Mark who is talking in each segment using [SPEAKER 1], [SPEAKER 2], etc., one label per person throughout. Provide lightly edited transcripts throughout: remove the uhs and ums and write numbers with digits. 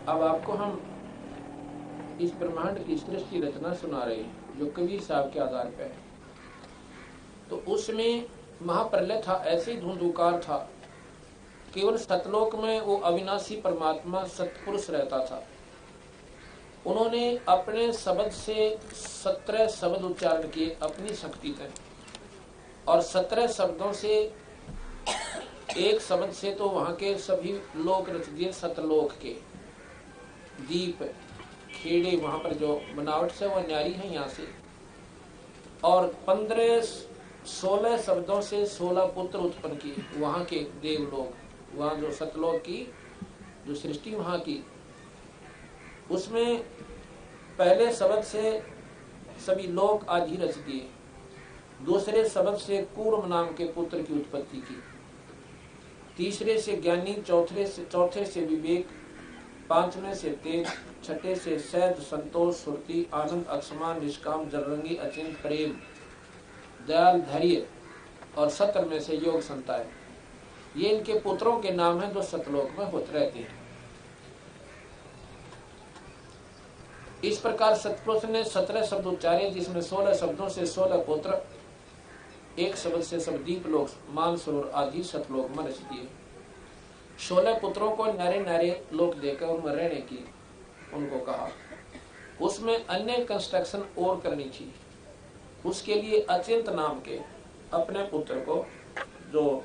[SPEAKER 1] अब आपको हम इस ब्रह्मांड की सृष्टि रचना सुना रहे हैं जो कबीर साहब के आधार पर है। तो उसमें महाप्रलय था, ऐसे धुंधुकार था, केवल सतलोक में वो अविनाशी परमात्मा सतपुरुष रहता था। उन्होंने अपने शब्द से 17 शब्द उच्चारण किए अपनी शक्ति से, और 17 शब्दों से एक शब्द से तो वहां के सभी लोक रच दिए। सतलोक के दीप खेड़े वहां पर जो बनावट से वह न्यारी है यहाँ से, और 15-16 शब्दों से 16 पुत्र उत्पन्न किए वहां के देवलोक। वहां जो सतलोक की जो सृष्टि वहां की, उसमें पहले शब्द से सभी लोक आदि रच दिए, दूसरे शब्द से कूर्म नाम के पुत्र की उत्पत्ति की, तीसरे से ज्ञानी, चौथे से विवेक, पांचवें से तेज, छठे से सैद, संतोष, सुरति, आनंद, अक्षमा, निष्काम, जलरंगी, अचिंत, प्रेम, दयाल, धैर्य, और 17 में से योग संताय। ये इनके पुत्रों के नाम हैं जो सतलोक में होते रहते हैं। इस प्रकार सतपुरुष ने 17 शब्द उच्चारे, जिसमें 16 शब्दों से 16 पुत्र, एक शब्द से सब दीपलोक, मानसरोवर आदि सतलोक में रच दिए। 16 पुत्रों को नारे नारे लोक देकर उनमें रहने की उनको कहा। उसमें अन्य कंस्ट्रक्शन और करनी थी। उसके लिए अचिंत नाम के अपने पुत्र को, जो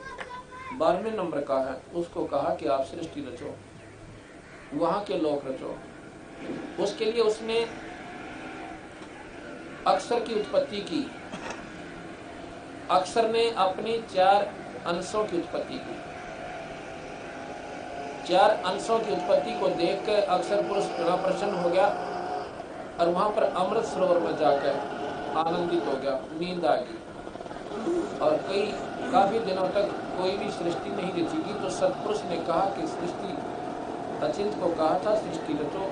[SPEAKER 1] 12वें नंबर का है, उसको कहा कि आप सृष्टि रचो, वहां के लोक रचो। उसके लिए उसने अक्षर की उत्पत्ति की। अक्षर ने अपनी 4 अंशों की उत्पत्ति की। 4 अंशों की उत्पत्ति को देखकर अक्षर पुरुष बड़ा प्रसन्न हो गया, और वहां पर अमृत सरोवर में जाकर आनंदित हो गया, नींद आ गई। और काफी दिनों तक कोई भी सृष्टि नहीं रचेगी। तो सतपुरुष ने कहा कि सृष्टि, अचिंत को कहा था सृष्टि रचो।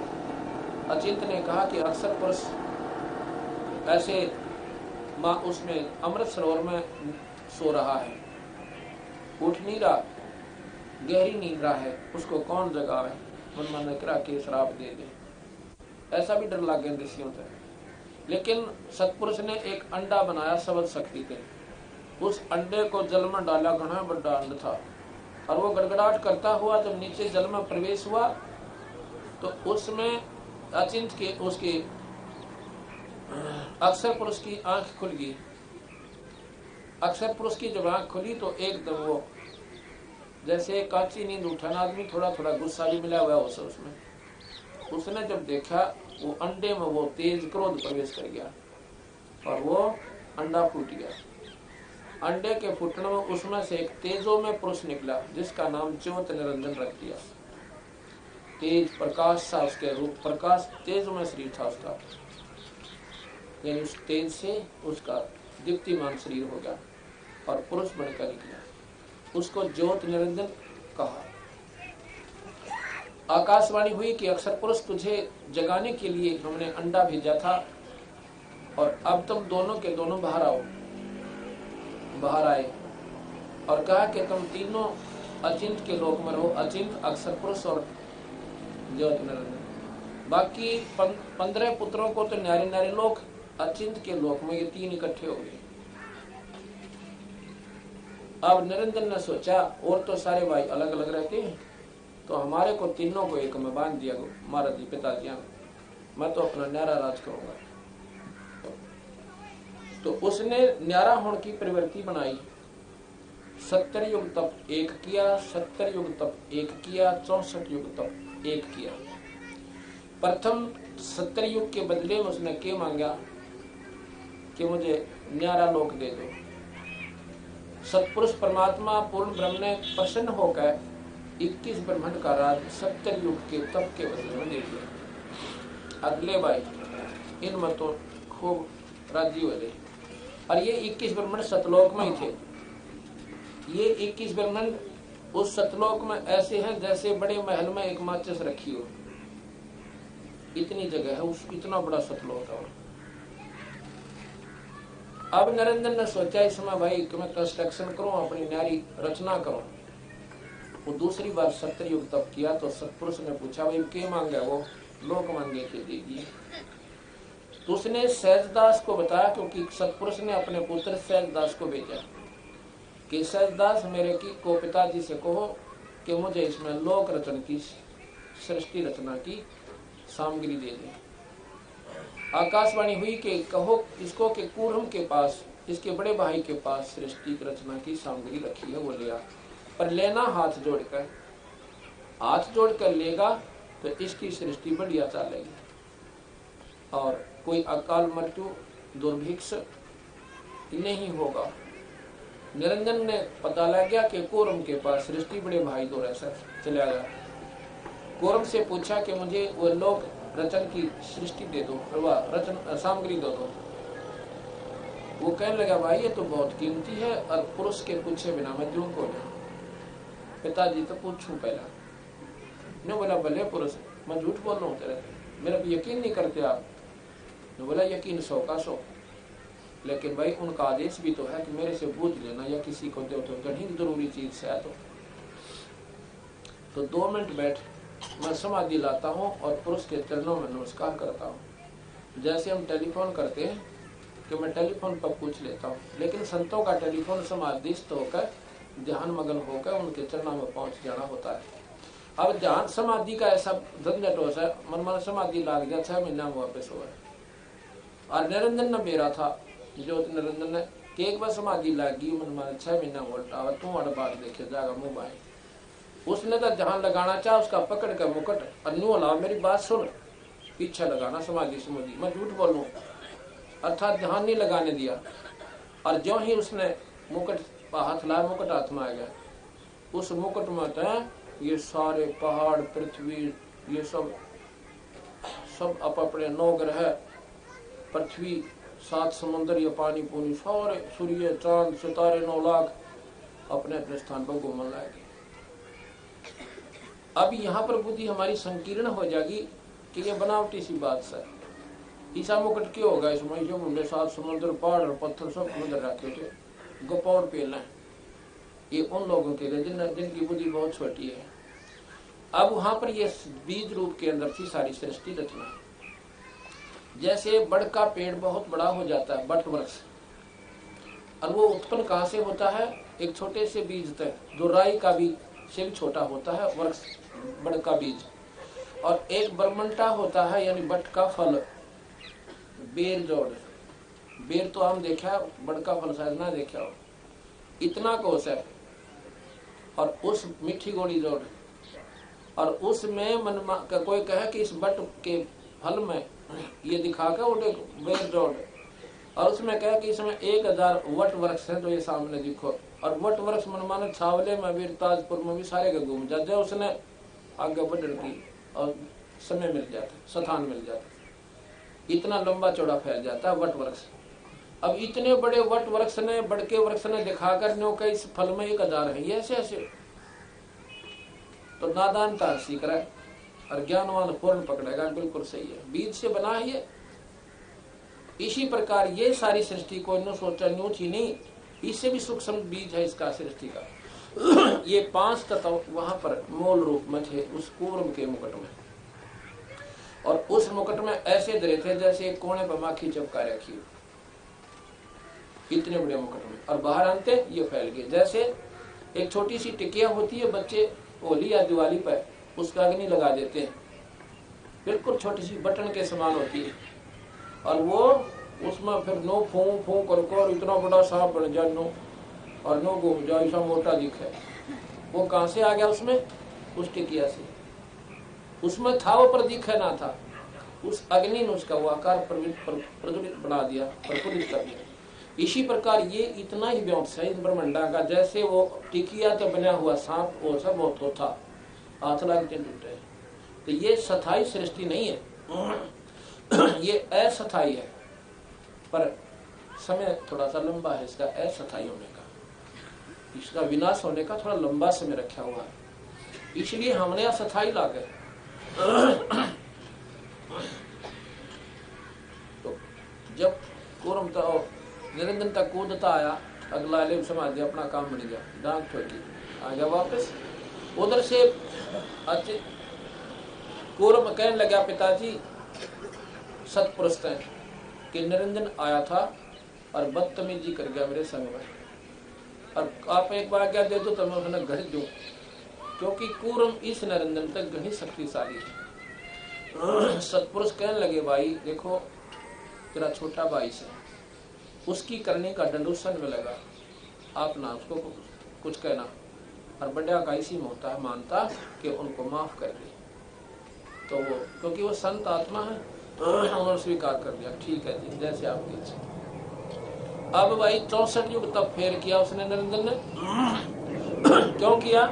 [SPEAKER 1] अचिंत ने कहा कि अक्षर पुरुष ऐसे माँ उसमें अमृत सरोवर में सो रहा है, उठ नहीं रहा, गहरी नींद रहा है, उसको कौन जगावे, मन मन करा के श्राप दे दे। ऐसा भी डर लग गया ऋषियों से। लेकिन सतपुरुष ने एक अंडा बनाया शब्द शक्ति से, उस अंडे को जल में डाला, घना बड़ा अंड था, और वो गड़गड़ाहट करता हुआ जब नीचे जल में प्रवेश हुआ तो उसमें अचिंत के उसके अक्षर पुरुष की आंख खुल गई। अक्षर पुरुष की जब आंख खुली तो एकदम वो जैसे काची नींद उठाना आदमी, थोड़ा थोड़ा गुस्सा भी मिला हुआ उसमें। उसने जब देखा वो अंडे में वो तेज क्रोध प्रवेश कर गया और वो अंडा फूट गया। अंडे के फूटने में उसमें से एक तेजो में पुरुष निकला, जिसका नाम ज्योत निरंजन रख दिया। तेज प्रकाश सा उसके रूप, प्रकाश तेज में शरीर था उसका, यानी उस तेज से उसका दीप्तिमान शरीर हो गया और पुरुष बनकर निकला। उसको ज्योत निरंजन कहा। आकाशवाणी हुई कि अक्षर पुरुष तुझे जगाने के लिए हमने अंडा भेजा था, और अब तुम दोनों के दोनों बाहर आओ। बाहर आए और कहा कि तुम तीनों अचिंत के लोक में रहो, अचिंत, अक्षर पुरुष और ज्योत निरंजन। बाकी 15 पुत्रों को तो न्यारे न्यारे लोक, अचिंत के लोक में ये 3 इकट्ठे हो गए। अब निरंजन ने सोचा और तो सारे भाई अलग अलग रहते हैं, तो हमारे को तीनों को एक में बांध दिया महाराज जी पिताजी, मैं तो अपना न्यारा राज करूंगा। तो उसने न्यारा होने की प्रवृत्ति बनाई। 70 युग तप एक किया, 70 युग तप एक किया, 64 युग तप एक किया। प्रथम 70 युग के बदले में उसने क्या मांगा कि मुझे न्यारा लोक दे दो। सतपुरुष परमात्मा पूर्ण ब्रह्म ने प्रसन्न होकर 21 ब्रह्मांड का राज 70 युग के तप के बदले में दे दिया। अगले भाई इनमें तो खूब राजी हुए, और ये 21 ब्रह्मांड सतलोक में ही थे। ये 21 ब्रह्मांड उस सतलोक में ऐसे हैं जैसे बड़े महल में एक माचिस रखी हो, इतनी जगह है, उस इतना बड़ा सतलोक है। अब निरंजन ने सोचा इस समय भाई कि मैं कंस्ट्रक्शन करूं, अपनी न्यारी रचना करूं। वो दूसरी बार 70 युग तप किया तो सतपुरुष ने पूछा भाई क्या मांगे, वो लोक मांगे के दीजिए। तो उसने सहजदास को बताया, क्योंकि सतपुरुष ने अपने पुत्र सहजदास को भेजा कि सहजदास मेरे को पिताजी से कहो कि मुझे इसमें लोक रचन की, सृष्टि रचना की सामग्री दे दे। आकाशवाणी हुई कि कहो इसको कि कूर्म के पास, इसके बड़े भाई के पास सृष्टि रचना की सामग्री रखी है, वो लिया। पर लेना हाथ जोड़कर, हाथ जोड़कर लेगा तो इसकी सृष्टि बढ़िया चलेगी और कोई अकाल मृत्यु दुर्भिक्ष नहीं होगा। निरंजन ने पता लग गया कि कूर्म के पास सृष्टि बड़े भाई दो ऐसा चला गया। कूर्म से पूछा कि मुझे वो लोक रचन की सृष्टि दे दो, रचन सामग्री दो। वो कहने लगा भाई ये तो बहुत कीमती है और पुरुष के पूछे बिना मैं दूं को नहीं। पिताजी तो पूछूं पहला। ने बोला भले पुरुष, मैं झूठ बोल रहा हूँ तेरे, मेरा भी यकीन नहीं करते आप। ने बोला यकीन 100 का 100, लेकिन भाई उनका आदेश भी तो है कि मेरे से पूछ लेना या किसी को दो, तो कहीं जरूरी चीज से है तो 2 मिनट बैठ, मैं समाधि लाता हूँ और पुरुष के चरणों में नमस्कार करता हूँ। जैसे हम टेलीफोन करते हैं कि मैं टेलीफोन पर पूछ लेता हूँ, लेकिन संतों का टेलीफोन समाधिस्थ होकर ध्यान मगन होकर उनके चरणों में पहुंच जाना होता है। अब ध्यान समाधि का ऐसा झंझट हो है, मन समाधि लाग गया 6 महीना में वापस हो गया। और निरंजन ने मेरा था जो निरंजन ने कि एक बार समाधि लागी मन 6 महीना बोलता तू अड़ बात देखे जागा मुंह भाई। उसने तो ध्यान लगाना चाह, उसका पकड़ कर मुकुट और न्यू ला मेरी बात सुन, पीछे लगाना समाधि समाधि, मैं झूठ बोलूं, अर्थात ध्यान नहीं लगाने दिया। और जो ही उसने मुकुट हाथ लाया, मुकुट हाथ में आ गया, उस मुकुट में तो ये सारे पहाड़ पृथ्वी ये सब अपने 9 ग्रह, पृथ्वी 7 समुद्र, ये पानी पूनी सारे, सूर्य चांद सितारे 9 लाख अपने अपने स्थान पर घूमने लगे। अब यहाँ पर बुद्धि हमारी संकीर्ण हो जाएगी कि ये बनावटी सी बात से ईसा मुकुट क्यों होगा इसमें, जो मुंडे 7 समुद्र पहाड़ और पत्थर सब समुद्र रखे थे गोपौर पेल, ये उन लोगों के लिए जिनकी बुद्धि बहुत छोटी है। अब वहां पर ये बीज रूप के अंदर थी सारी सृष्टि रचना। जैसे बड़ का पेड़ बहुत बड़ा हो जाता है, बट वृक्ष, और वो उत्पन्न कहाँ से होता है, एक छोटे से बीज तक जो राई का बीज से भी छोटा होता है वृक्ष, बड़ का बीज। और एक बरमंटा होता है यानी बट का फल, बेर जोड़, बेर तो हम देखा, बड़ का फल शायद ना देखा हो, इतना कोस है। और उस मीठी गोली जोड़, और उसमें मन का कोई कहे कि इस बट के फल में ये दिखाकर उठे बेर जोड़, और उसमें कहे कि इसमें 1000 वट वृक्ष है जो ये सामने दिखो। और वट वृक्ष मन माने छावले में भी, ताजपुर में भी सारे के घूम जाते, उसने आगे बढ़ने की और समय मिल जाता, स्थान मिल जाता, इतना लंबा चौड़ा फैल जाता है वट वृक्ष। अब इतने बड़े वट वृक्ष ने, बड़के वृक्ष ने दिखाकर नो के इस फल में 1000 है, ये ऐसे तो नादानता सीख रहा है और ज्ञानवान पूर्ण पकड़ेगा, बिल्कुल सही है, बीज से बना है ये। इसी प्रकार ये सारी सृष्टि को नो सोचा न्यू थी नहीं, इससे भी सूक्ष्म बीज है इसका सृष्टि का। ये 5 तत्व वहां पर मूल रूप में थे उस कूर्म के मुकुट में, और उस मुकुट में ऐसे धरे थे जैसे कोने पर माखी चपका रखी हो, इतने बड़े मुकुट में। और बाहर आते ये फैल गए, जैसे एक छोटी सी टिकिया होती है, बच्चे होली या दिवाली पर उसका अग्नि लगा देते हैं, बिल्कुल छोटी सी बटन के समान होती है, और वो उसमें फिर नो फू फू करके और इतना बड़ा सांप बन जाए नो, और नो घूम जाए ऐसा मोटा दिखे। वो कहां से आ गया उसमें, उस टिकिया से, उसमें था वो पर दिखे ना था, उस अग्नि ने उसका वो आकार प्रज्वलित बना दिया, प्रफुल्लित कर दिया। इसी प्रकार ये इतना ही व्योमस है ब्रह्मंडा का, जैसे वो टिकिया तो बना हुआ सांप वो सब वो तो था, हाथ लगते टूटे। तो ये स्थायी सृष्टि नहीं है, ये अस्थायी है, पर समय थोड़ा सा लंबा है इसका अस्थायी होने का, इसका विनाश होने का थोड़ा लंबा समय रखा हुआ है, इसलिए हमने अस्थायी लागे। तो जब कूर्म निरंजन तक कूदता आया, अगला लेव समाधि अपना काम बन गया, डांग ठोकी आ गया वापस, उधर से कूर्म कहने लगा, पिताजी सतपुरुष है कि निरंजन आया था और बदतमीजी कर गया मेरे संग में, और आप एक बार क्या दे दो तो मैं उन्हें घट दूं, क्योंकि कूर्म इस निरंजन तक घनी शक्तिशाली है। सतपुरुष कहने लगे, भाई देखो तेरा छोटा भाई से उसकी करने का दंडुसन में लगा, आप ना उसको कुछ कहना, और बड़ा का इसी में होता है मानता कि उनको माफ कर दे। तो वो क्योंकि वो संत आत्मा है उन्होंने स्वीकार कर दिया, ठीक है जी जैसे आपकी इच्छा। अब भाई 64 युग तब फेर किया उसने निरंजन ने। क्यों किया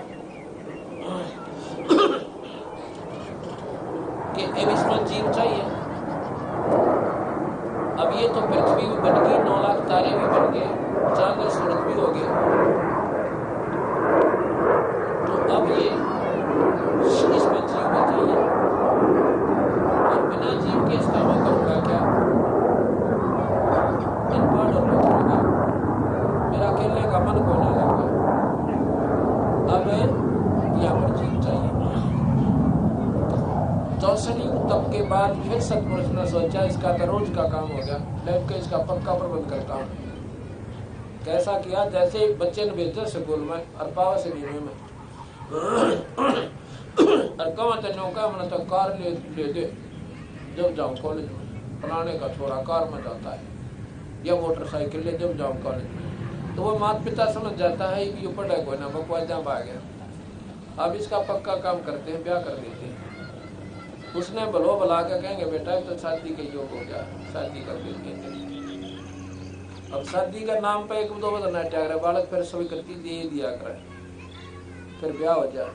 [SPEAKER 1] कि अब इसमें जीव चाहिए। अब ये तो पृथ्वी भी बन गई, 9 लाख तारे भी बन गए, चांद सूरज भी हो गए, तो अब ये इसमें जीव भी चाहिए, और बिना जीव के इसका मैं करूंगा क्या? इन पाठों में करूंगा, मेरा अकेले का मन को ना लगा। अब यहाँ पर जीव चाहिए। 64 युग तब के बाद फिर सतपुरुष ने सोचा इसका तो रोज का काम हो गया, मैं के इसका पक्का प्रबंध करता हूँ। कैसा किया? जैसे बच्चे ने भेजा स्कूल में और पावा से महीने में और कमा तेनों का मैंने तो कार ले दे, जब जाऊँ कॉलेज में, फलाने का छोरा कार में जाता है या मोटरसाइकिल ले जब जाऊँ कॉलेज में, तो वो माता पिता समझ जाता है कि ये पढ़ा कोई ना बकवास जहाँ आ गया, अब इसका पक्का काम करते हैं, ब्याह कर देते हैं। उसने भलो भला के कहेंगे बेटा तो शादी के योग हो गया, शादी कर देते हैं। अब शादी का नाम पे 1-2 बदलना टागर बालक फिर स्वीकृति दे दिया करे, फिर ब्याह हो जाए।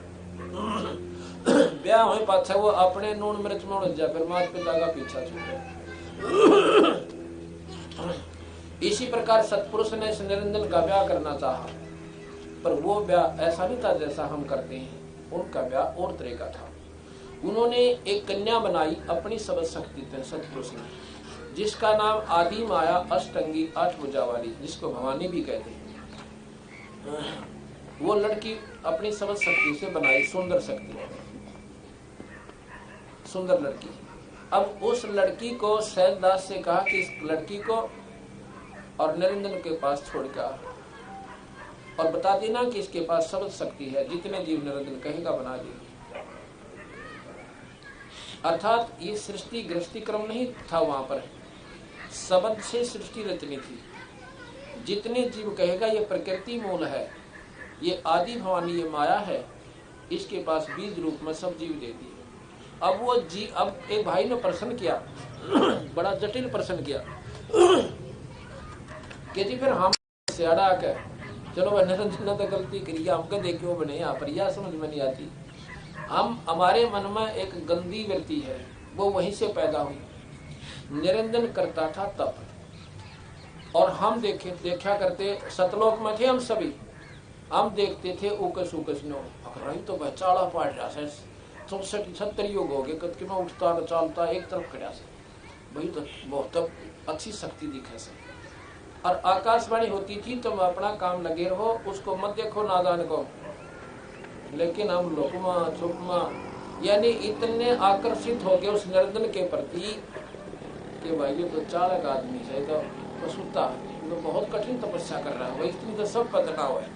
[SPEAKER 1] ब्याह हो पाछा वो अपने नून मिर्च में उड़ जाए, फिर माता पिता का पीछा छूटे। इसी प्रकार सतपुरुष ने निरंजन का ब्याह करना चाहा, पर वो ब्याह ऐसा नहीं था जैसा हम करते हैं, उनका ब्याह और तरह का था। उन्होंने एक कन्या बनाई अपनी सबद शक्ति से सतपुरुष ने, जिसका नाम आदि माया अष्टंगी 8 भुजा वाली, जिसको भवानी भी कहते हैं। वो लड़की अपनी सबद शक्ति से बनाई, सुंदर शक्ति, सुंदर लड़की। अब उस लड़की को सैलदास से कहा कि इस लड़की को और निरंजन के पास छोड़ कर और बता देना कि इसके पास सबद शक्ति है, जितने जीव निरंजन कहेगा बना देगी। अर्थात ये सृष्टि गृहस्थी क्रम नहीं था, वहां पर शब्द से सृष्टि रचनी थी। जितने जीव कहेगा ये प्रकृति मूल है, ये आदि भवानी, ये माया है, इसके पास बीज रूप में सब जीव देती है। अब वो जीव, अब एक भाई ने प्रश्न किया, बड़ा जटिल प्रश्न किया कि जी फिर हम से अड़ा के चलो वह निरंजन ने तो गलती करी, हमको देखियो बने यहाँ पर, यह समझ में नहीं आती। हम हमारे मन में एक गंदी वृत्ति है, वो वहीं से पैदा हुई। निरंजन करता था तप, और हम देखा करते, सतलोक में थे हम सभी, हम देखते थे उकस उकस नो अकराई तो वह चाड़ा पाट रहा है, 64-70 युग हो गए, कद के में उठता चालता एक तरफ खड़ा से, वही तो बहुत अच्छी शक्ति दिखे से। और आकाशवाणी होती थी तुम अपना काम लगे रहो, उसको मत देखो नादान को। लेकिन हम लोकमा छुपमा यानी इतने आकर्षित हो गए उस निरंजन के प्रति कि भाई ये तो चालक आदमी है, तो सुता तो बहुत कठिन तपस्या कर रहा है, वही इतनी तो सब पतना हुआ है।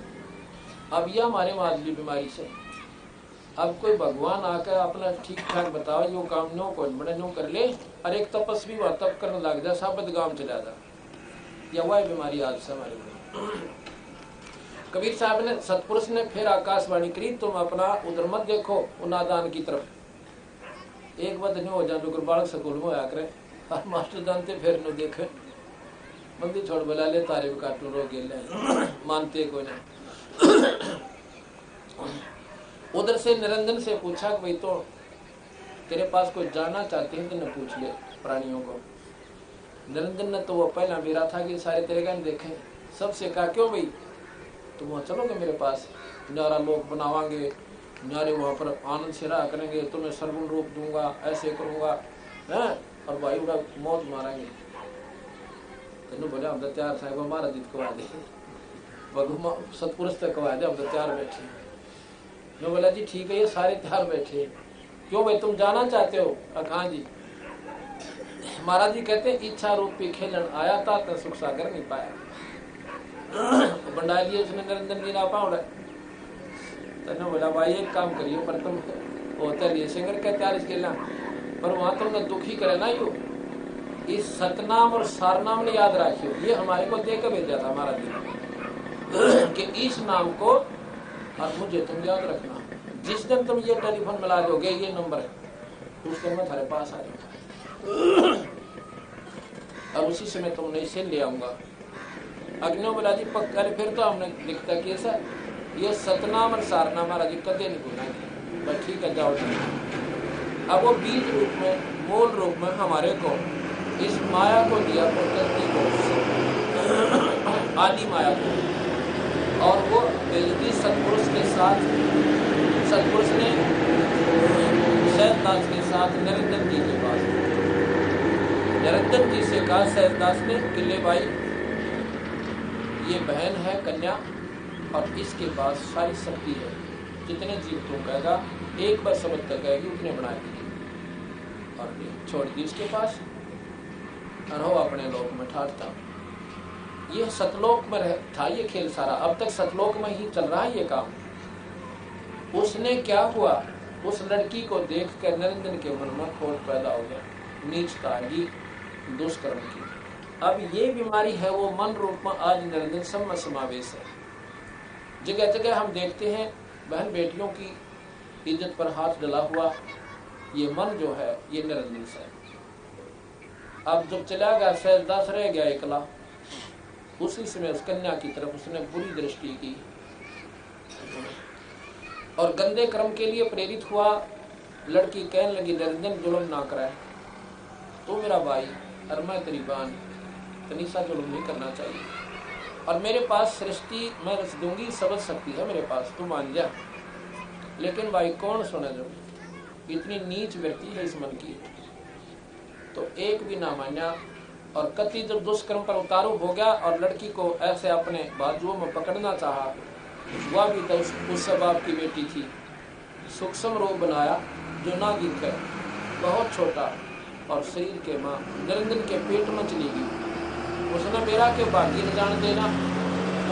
[SPEAKER 1] अब यह हमारे माजली बीमारी से, अब कोई भगवान आकर अपना ठीक ठाक बताओ यो काम नो को बड़े नो कर ले, और एक तपस्वी वह तप करने लग जाए, साबत गांव चला जा, या वह बीमारी आज से हमारे में। कबीर साहब ने, सतपुरुष ने फिर आकाशवाणी करी, तुम अपना उधर मत देखो उनादान की तरफ। एक बात नहीं हो जाए गुरु बालक स्कूल में आया करे, मास्टर जानते फिर न देखे, मंदिर छोड़ बुला ले तारे भी काटू रो गेले, मानते कोई नहीं। उधर से निरंजन से पूछा कि भाई तो तेरे पास कोई जाना चाहते हैं तो न पूछ ले प्राणियों को। निरंजन ने तो वो पहला मेरा था कि सारे तेरे का देखे, सबसे कहा क्यों भाई तुम वहाँ चलोगे मेरे पास, न्यारा लोग बनावांगे, न्यारे वहाँ पर आनंद से रहा करेंगे, तुम्हें सर्वुण रूप दूंगा, ऐसे करूंगा है, और भाई बड़ा मौज मारेंगे। तेन बोले हम तो तैयार साहब हमारा जीत कवा दे, सतपुरुष तक कवा दे, हम तो तैयार बैठे मैं बोला जी ठीक है, ये सारे तैयार बैठे हैं, क्यों भाई तुम जाना चाहते हो? हाँ जी। महाराज जी कहते इच्छा रूपी खेलन आया था तो सुख सागर नहीं पाया। बंडालिए उसने निरंजन जी ना पाउंड तो बोला भाई एक काम करिए, पर तुम होता लिए सिंगर के तैयार खेलना, पर वहां तुमने दुखी करे ना यो, इस सतनाम और सारनाम ने याद रखियो। ये हमारे को दे कर भेजा था महाराज जी कि इस नाम को और मुझे तुम याद रखना, जिस दिन तुम ये टेलीफोन मिला दोगे, ये नंबर है, उस दिन मैं तुम्हारे पास आ जाऊंगा, अब उसी समय तुमने इसे ले आऊंगा। अग्नियों बोला जी पक्का। फिर तो हमने लिखता कि ऐसा ये सतनाम और सारनाम महाराज जी कदे नहीं भूलना। बस ठीक है, जाओ। अब वो बीज रूप में, मूल रूप में हमारे को इस माया को दिया, प्रकृति को, आदि माया को, और वो यदि सतपुरुष के साथ, सतपुरुष ने सहजदास के साथ निरंजन जी के पास, निरंजन जी से कहा सहजदास ने कि ले भाई ये बहन है कन्या और इसके पास सारी शक्ति है, जितने जीव तुम कहेगा एक बार समझ कर कहेगी उतने बना दी, और छोड़ दी उसके पास और हो अपने लोक में ठाठता। ये सतलोक में था ये खेल सारा, अब तक सतलोक में ही चल रहा है ये काम। उसने क्या हुआ, उस लड़की को देख कर निरंजन के मन में खोट पैदा हो गया, नीचता की, दुष्कर्म की। अब ये बीमारी है वो मन रूप में आज निरंजन सब में समावेश है। जगह जगह हम देखते हैं बहन बेटियों की इज्जत पर हाथ डला हुआ, ये मन जो है ये निरंजन से। अब जब चला गया सहजदास रह गया एकला, उसी समय उस कन्या की तरफ उसने बुरी दृष्टि की और गंदे कर्म के लिए प्रेरित हुआ। लड़की कहने लगी निरंजन जुल्म ना कराए, तू मेरा भाई और मैं तेरी बहन, तनिसा जुल्म नहीं करना चाहिए, और मेरे पास सृष्टि मैं रच दूंगी, समझ सकती है मेरे पास, तू मान जा। लेकिन भाई कौन सुने, जो इतनी नीच व्यक्ति है इस मन की, तो एक भी ना मान्या। और कति जब दुष्कर्म पर उतारू हो गया और लड़की को ऐसे अपने बाजुओं में पकड़ना चाहा, वह भी तो उस बाप की बेटी थी, सूक्ष्म रूप बनाया जो ना दिखे, बहुत छोटा, और शरीर के माँ निरंजन के पेट में चली गई। उसने मेरा के भाग्य न जान देना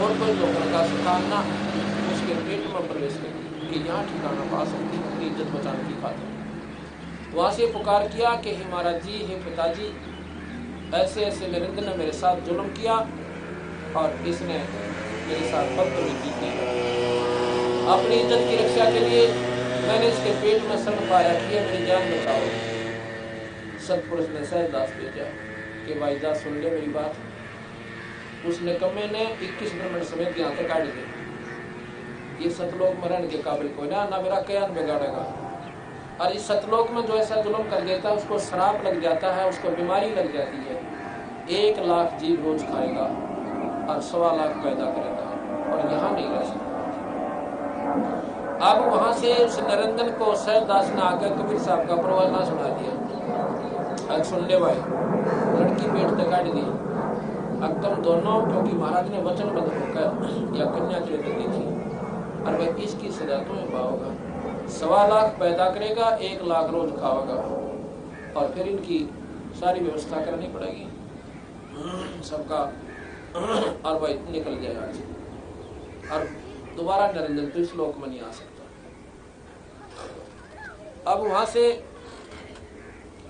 [SPEAKER 1] और कोई लोगों का सुखाना, उसके पेट में प्रवेश कर कि यहाँ ठिकाना पा सकती, अपनी इज्जत बचाने की खातिर। वहां से पुकार किया कि हे महाराज जी, हे पिताजी, ऐसे ऐसे निरंजन ने मेरे साथ जुल्म किया और इसने मेरे साथ बदतमीजी की, अपनी इज्जत की रक्षा के लिए मैंने इसके पेट में सन पाया किया, मेरी जान बचाओ। सतपुरुष ने सहजदास भेजा कि भाई जा सुन ले मेरी बात। उसने कमे ने 21 ब्राह्मण समेत यहाँ तक काट दे, ये सतलोक में रहने के काबिल कोई ना मेरा कयान बिगाड़ेगा। और इस सतलोक में जो ऐसा जुल्म कर देता है उसको श्राप लग जाता है, उसको बीमारी लग जाती है। 1 लाख जीव रोज खाएगा और 1.25 लाख पैदा करेगा, और यहाँ नहीं रह सकता। अब वहां से उस निरंजन को सहजदास ने आकर कबीर साहब का प्रवचन सुना दिया। अब सुन ले भाई, लड़की पेट तक काट दी, अब तुम दोनों, क्योंकि महाराज ने वचनबद्ध होकर या कन्या के दी थी, और भाई इसकी सजा तुम्हें पाओगा, 1.25 लाख पैदा करेगा, 1 लाख रोज खाओगा, और फिर इनकी सारी व्यवस्था करनी पड़ेगी सबका, और भाई निकल जाएगा और दोबारा निरंजन तो इस लोक में नहीं आ सकता। अब वहां से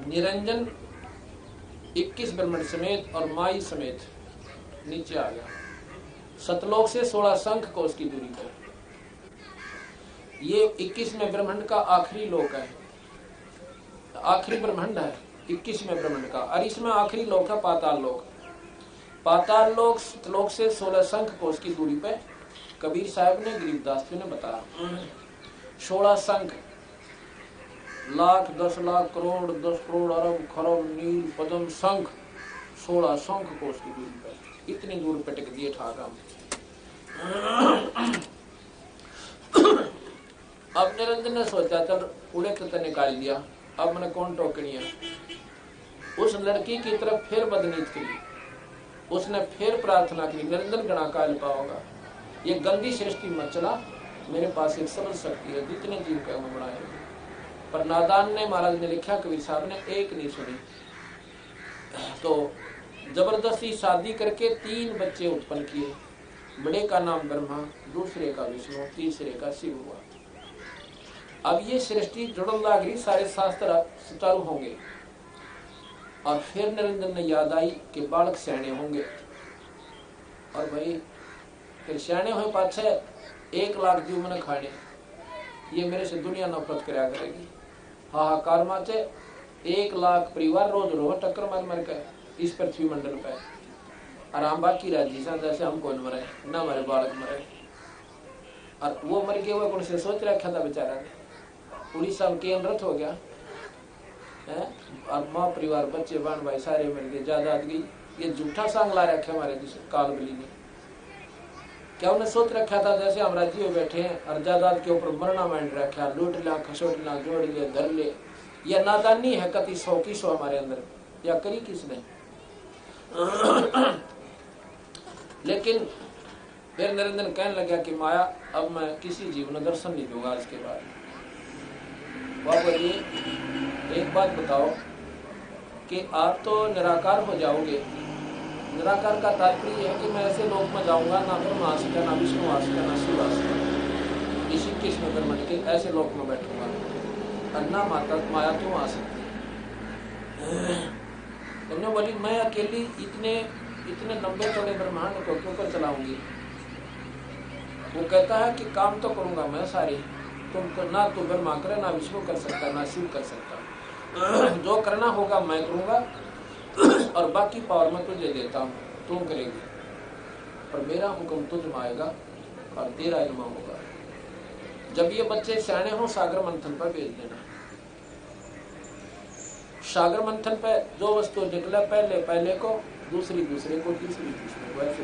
[SPEAKER 1] निरंजन 21 ब्राह्मण समेत और माई समेत नीचे आ गया, सतलोक से 16 शंख को उसकी दूरी पर। ये 21वें ब्रह्मांड का आखिरी लोक है, आखिरी ब्रह्मांड है 21वें ब्रह्मांड का, और इसमें आखिरी लोक है पाताल लोक। पाताल लोक सतलोक से 16 शंख कोस की दूरी पे कबीर साहब ने, गरीबदास जी ने बताया। 16 शंख, लाख, 10 लाख, करोड़, 10 करोड़, अरब, खरब, नील, पद्म, शंख, 16 शंख कोस की दूरी पे, इतनी दूर पे टिक दिए ठाका। अब निरंजन ने सोचा चल उड़े तो निकाल दिया, अब मैंने कौन टोकनी है। उस लड़की की तरफ फिर बदनीत करी, उसने फिर प्रार्थना की, निरंजन गणा काल पाओगा, ये गंदी सृष्टि मत चला, मेरे पास एक समझ शक्ति है, जितने जीव कहे वो बनाए। पर नादान ने, महाराज ने लिखा कबीर साहब ने, एक नहीं सुनी। तो जबरदस्ती शादी करके 3 बच्चे उत्पन्न किए। बड़े का नाम ब्रह्मा, दूसरे का विष्णु, तीसरे का शिव हुआ। अब ये सृष्टि जुड़न लागी, सारे शास्त्र सुचारू होंगे। और फिर निरंजन ने याद आई कि बालक सैने होंगे। और भाई फिर सैने हुए पाछे 1 लाख जीव मैंने खाने, ये मेरे से दुनिया नफरत कराया करेगी। हाहाकार माचे 1 लाख परिवार रोज रोज टक्कर मार मर के इस पृथ्वी मंडल पे आराम बाकी राजी सा, जैसे हम कौन मरे ना हमारे बालक मरे। और वो मर गए, वो कौन से सोच रखा था बेचारा ने, उड़ीसा में के अनृत हो गया है। और माँ परिवार बच्चे बहन भाई सारे मर गए, जायदाद गई। ये झूठा सांग ला रखा हमारे काल बली ने। क्या उन्हें सोच रखा था जैसे हम राजी हो बैठे हैं और जायदाद के ऊपर मरना मांड रखा, लूट लिया, खसोट लिया, जोड़ लिया, धर ले। यह नादानी है कति 100 की 100 हमारे अंदर, या करी किसने। लेकिन फिर निरंजन कहने लगा कि माया अब मैं किसी जीव में दर्शन नहीं दूंगा इसके बाद। वह बोलिए एक बात बताओ कि आप तो निराकार हो जाओगे। निराकार का तात्पर्य है कि मैं ऐसे लोक में जाऊंगा ना ब्रह्मा आ सका, ना विष्णु आ सका, ना शिव आ सका, इसी कृष्ण ब्रह्मण के ऐसे लोक में बैठूंगा। अन्ना माता माया क्यों आ सकती। तुमने बोली मैं अकेली इतने लंबे चौड़े ब्रह्मांड को क्यों कर चलाऊंगी। वो कहता है कि काम तो करूंगा मैं सारे, तुम तो ना तो ब्रह्मा करे, ना विष्णु कर सकता, ना शिव कर सकता। जो करना होगा मैं करूंगा और बाकी पावर मैं तुझे देता हूँ, तुम करेगी। और मेरा हुक्म तुझ में आएगा और तेरा इल्म होगा। जब ये बच्चे सियाने हो सागर मंथन पर भेज देना। सागर मंथन पे जो वस्तु निकले पहले को, दूसरे को, तीसरे को, ऐसे।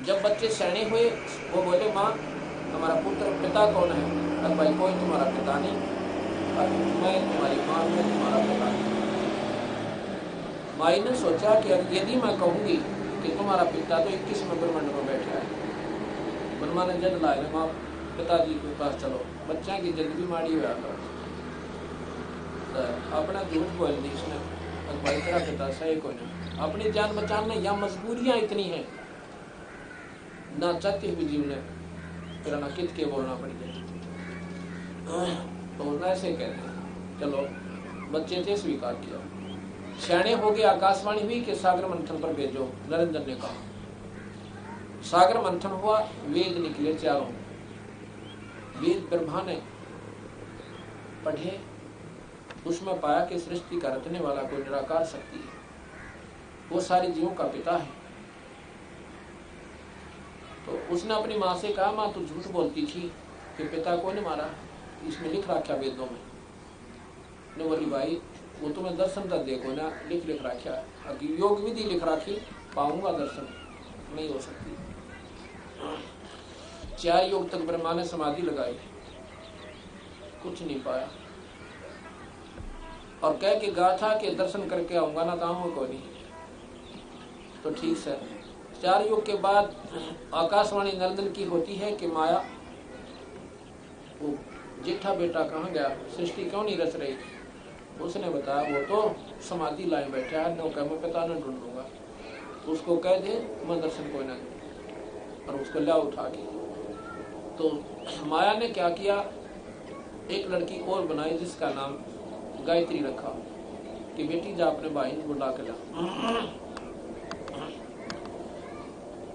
[SPEAKER 1] जब बच्चे सियाने हुए वो बोले माँ हमारा पुत्र पिता कौन है। अब भाई कोई तुम्हारा पिता नहीं, और मैं तुम्हारी माँ, मैं तुम्हारा पिता नहीं। माई ने सोचा कि यदि मैं कहूंगी कि तुम्हारा पिता तो 21 ब्रह्मांड में बैठा है। ब्रह्मा ने जद लाए माँ पिताजी के पास चलो, बच्चा की जद भी माड़ी हुआ तो अपना झूठ बोल दी इसने। और भाई तेरा पिता सही को नहीं, अपनी जान बचाने या मजबूरियां इतनी हैं ना चाहते हुए जीव ने फिर ना कित के बोलना पड़ जाए। तो ऐसे कहते हैं। चलो बच्चे थे, स्वीकार किया। सियाने हो गए, आकाशवाणी हुई कि सागर मंथन पर भेजो। निरंजन ने कहा। सागर मंथन हुआ, वेद निकले 4। वेद ब्रह्मा ने पढ़े, उसमें पाया कि सृष्टि का रचने वाला कोई निराकार शक्ति है, वो सारे जीवों का पिता है। तो उसने अपनी माँ से कहा माँ तू झूठ बोलती थी कि पिता को ने मारा, इसमें लिख रखा वेदों में। ने बोली भाई वो तुम्हें दर्शन तक देखो ना, लिख रखा है, योग विधि लिख रखी, पाऊंगा दर्शन नहीं हो सकती। 4 योग तक ब्रह्मा ने समाधि लगाई, कुछ नहीं पाया। और कह के गाथा के दर्शन करके आऊंगा ना ताऊंगा को नहीं। तो ठीक है, 4 योग के बाद आकाशवाणी निरंजन की होती है कि माया वो जेठा बेटा कहाँ गया, सृष्टि क्यों नहीं रच रही। उसने बताया वो तो समाधि लाए बैठा है, नौका मैं पिता न ढूंढूंगा, उसको कह दे मैं दर्शन कोई ना दूं। और उसको ला उठा के तो माया ने क्या किया, एक लड़की और बनाई जिसका नाम गायत्री रखा कि बेटी जा अपने भाई को बुला के ला।